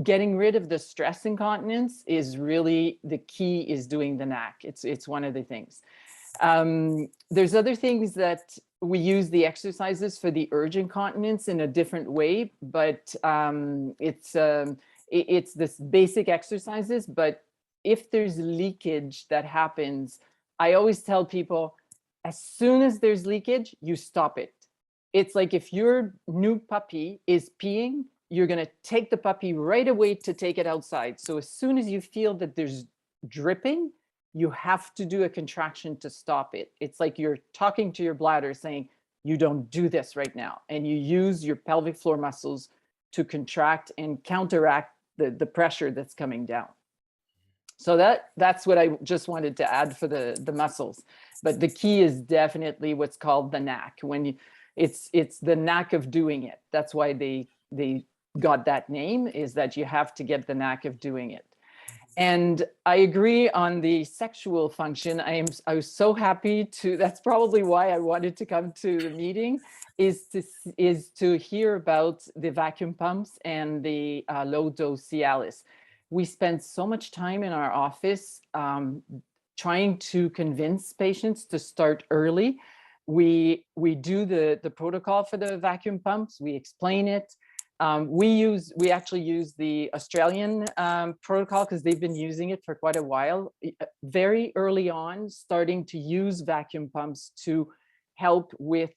getting rid of the stress incontinence is really the key, is doing the NAC. It's one of the things. There's other things that we use the exercises for the urge incontinence in a different way, but it's this basic exercises. But if there's leakage that happens, I always tell people, as soon as there's leakage, you stop it. It's like if your new puppy is peeing, you're going to take the puppy right away to take it outside. So as soon as you feel that there's dripping, you have to do a contraction to stop it. It's like you're talking to your bladder saying, you don't do this right now. And you use your pelvic floor muscles to contract and counteract the pressure that's coming down. So that's what I just wanted to add for the muscles. But the key is definitely what's called the knack. It's the knack of doing it. That's why they got that name, is that you have to get the knack of doing it. And I agree on the sexual function. I was so happy to, that's probably why I wanted to come to the meeting, is to hear about the vacuum pumps and the low dose Cialis. We spend so much time in our office trying to convince patients to start early. We do the protocol for the vacuum pumps. We explain it. We actually use the Australian protocol because they've been using it for quite a while. Very early on, starting to use vacuum pumps to help with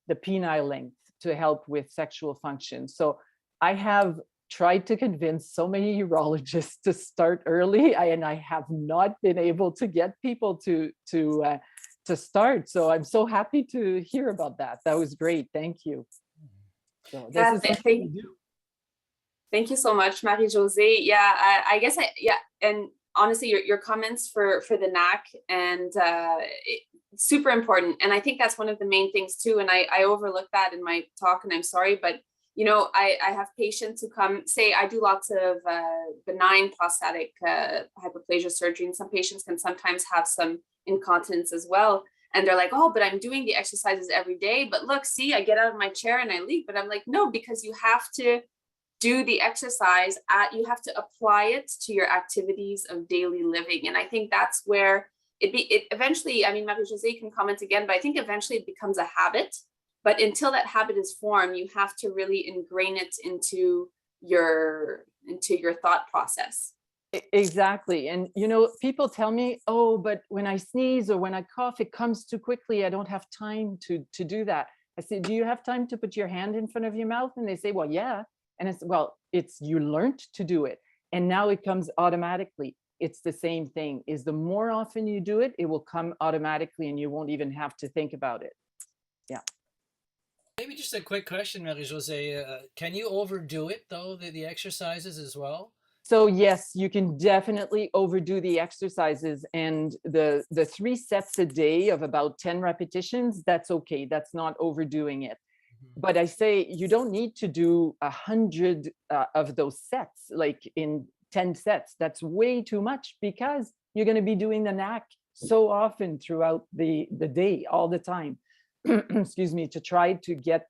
the penile length, to help with sexual function. So I have tried to convince so many urologists to start early, and I have not been able to get people to start. So I'm so happy to hear about that. That was great. Thank you. So this is what we do. Thank you so much, Marie-Josée. Yeah, I guess and honestly, your comments for the NAC and super important. And I think that's one of the main things too. And I overlooked that in my talk, and I'm sorry, but you know, I have patients who come, say I do lots of benign prostatic hyperplasia surgery, and some patients can sometimes have some incontinence as well. And they're like, oh, but I'm doing the exercises every day. But look, see, I get out of my chair and I leak. But I'm like, no, because you have to do the exercise you have to apply it to your activities of daily living. And I think that's where it eventually, I mean, Marie-Josée can comment again, but I think eventually it becomes a habit. But until that habit is formed, you have to really ingrain it into your thought process. Exactly. And, you know, people tell me, oh, but when I sneeze or when I cough, it comes too quickly. I don't have time to do that. I say, do you have time to put your hand in front of your mouth? And they say, well, yeah. And it's, well, you learned to do it. And now it comes automatically. It's the same thing, is the more often you do it, it will come automatically and you won't even have to think about it. Yeah. Maybe just a quick question, Marie-Josée. Can you overdo it though, the exercises as well? So yes, you can definitely overdo the exercises, and the 3 sets a day of about 10 repetitions, that's okay. That's not overdoing it. But I say you don't need to do 100 of those sets, like in 10 sets. That's way too much, because you're going to be doing the NAC so often throughout the day, all the time. Excuse me, to try to get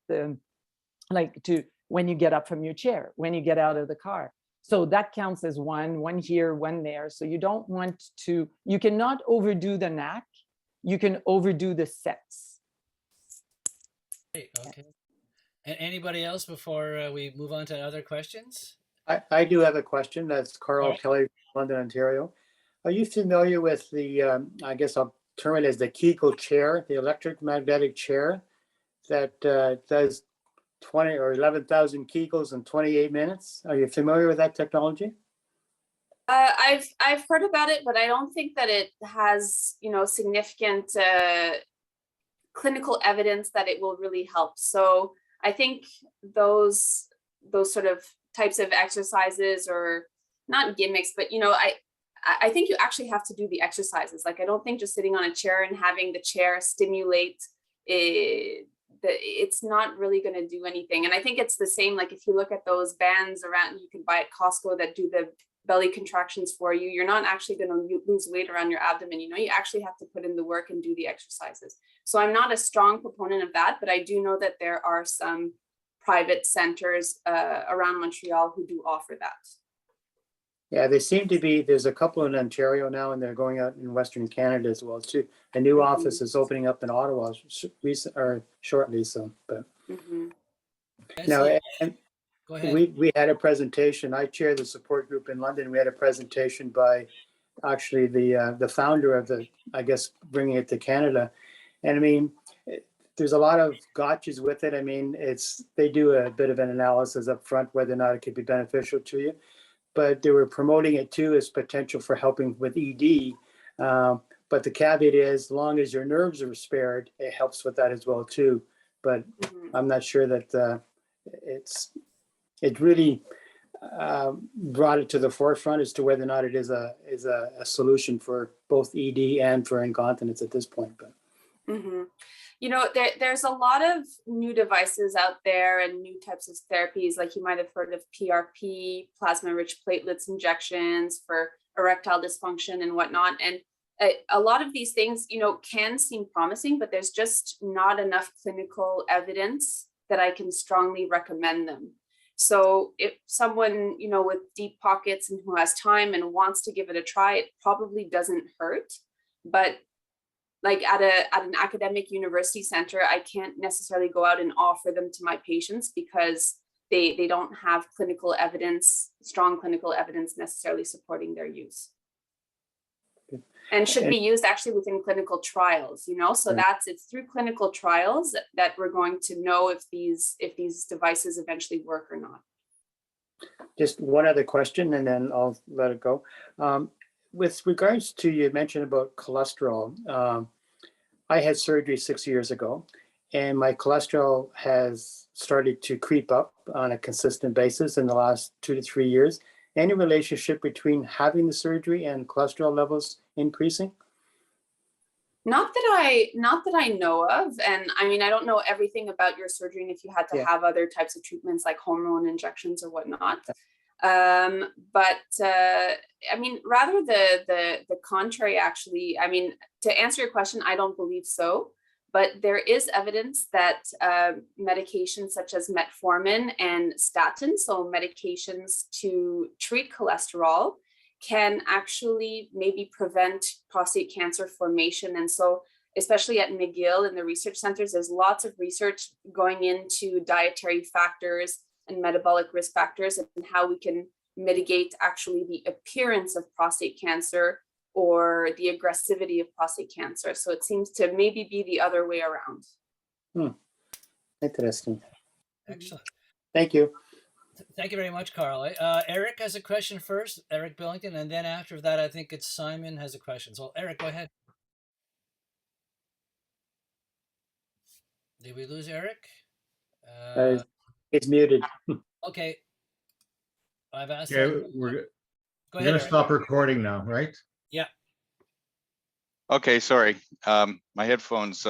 when you get up from your chair, when you get out of the car. So that counts as one here, one there. So you don't want to, you cannot overdo the NAC. You can overdo the sets. Great, okay. And anybody else before we move on to other questions? I do have a question. That's Carl All right. Kelly, London, Ontario. Are you familiar with the, I guess I'll term it as the Kegel chair, the electric magnetic chair that does 20 or 11,000 Kegels in 28 minutes? Are you familiar with that technology? I've heard about it, but I don't think that it has, you know, significant clinical evidence that it will really help. So I think those sort of types of exercises, or not gimmicks, but you know, I think you actually have to do the exercises. Like, I don't think just sitting on a chair and having the chair stimulate it's not really going to do anything. And I think it's the same, like if you look at those bands around, you can buy at Costco that do the belly contractions for you, you're not actually going to lose weight around your abdomen. You know, you actually have to put in the work and do the exercises. So I'm not a strong proponent of that, but I do know that there are some private centers around Montreal who do offer that. Yeah, they seem to be, there's a couple in Ontario now, and they're going out in Western Canada as well too. A new office is opening up in Ottawa shortly, so, but. Now, and Go ahead. we had a presentation, I chair the support group in London. We had a presentation by actually the founder of the, I guess, bringing it to Canada. And I mean, there's a lot of gotchas with it. I mean, they do a bit of an analysis up front, whether or not it could be beneficial to you. But they were promoting it too as potential for helping with ED. But the caveat is, as long as your nerves are spared, it helps with that as well too. But I'm not sure that it really brought it to the forefront as to whether or not it is a solution for both ED and for incontinence at this point. But you know, there's a lot of new devices out there and new types of therapies. Like you might have heard of PRP, plasma-rich platelets injections for erectile dysfunction and whatnot. And a lot of these things, you know, can seem promising, but there's just not enough clinical evidence that I can strongly recommend them. So if someone, you know, with deep pockets and who has time and wants to give it a try, it probably doesn't hurt. But like at an academic university center, I can't necessarily go out and offer them to my patients because they don't have clinical evidence, strong clinical evidence necessarily supporting their use. And should be used actually within clinical trials, you know, so it's through clinical trials that we're going to know if these devices eventually work or not. just one other question, and then I'll let it go. With regards to, you mentioned about cholesterol, I had surgery 6 years ago, and my cholesterol has started to creep up on a consistent basis in the last 2 to 3 years. Any relationship between having the surgery and cholesterol levels increasing? Not that I know of. And I mean, I don't know everything about your surgery and if you had to have other types of treatments like hormone injections or whatnot. But I mean, rather the contrary, actually. I mean, to answer your question, I don't believe so. But there is evidence that medications such as metformin and statins, so medications to treat cholesterol, can actually maybe prevent prostate cancer formation. And so, especially at McGill in the research centers, there's lots of research going into dietary factors and metabolic risk factors and how we can mitigate actually the appearance of prostate cancer or the aggressivity of prostate cancer. So it seems to maybe be the other way around. Interesting. Excellent. Thank you. Thank you very much, Carl. Eric has a question first, Eric Billington, and then after that, I think it's Simon has a question. So Eric, go ahead. Did we lose Eric? It's muted. Okay. I've asked. Yeah, him. we're Go ahead, gonna Eric. stop recording now, right? Yeah. Okay, sorry. My headphones,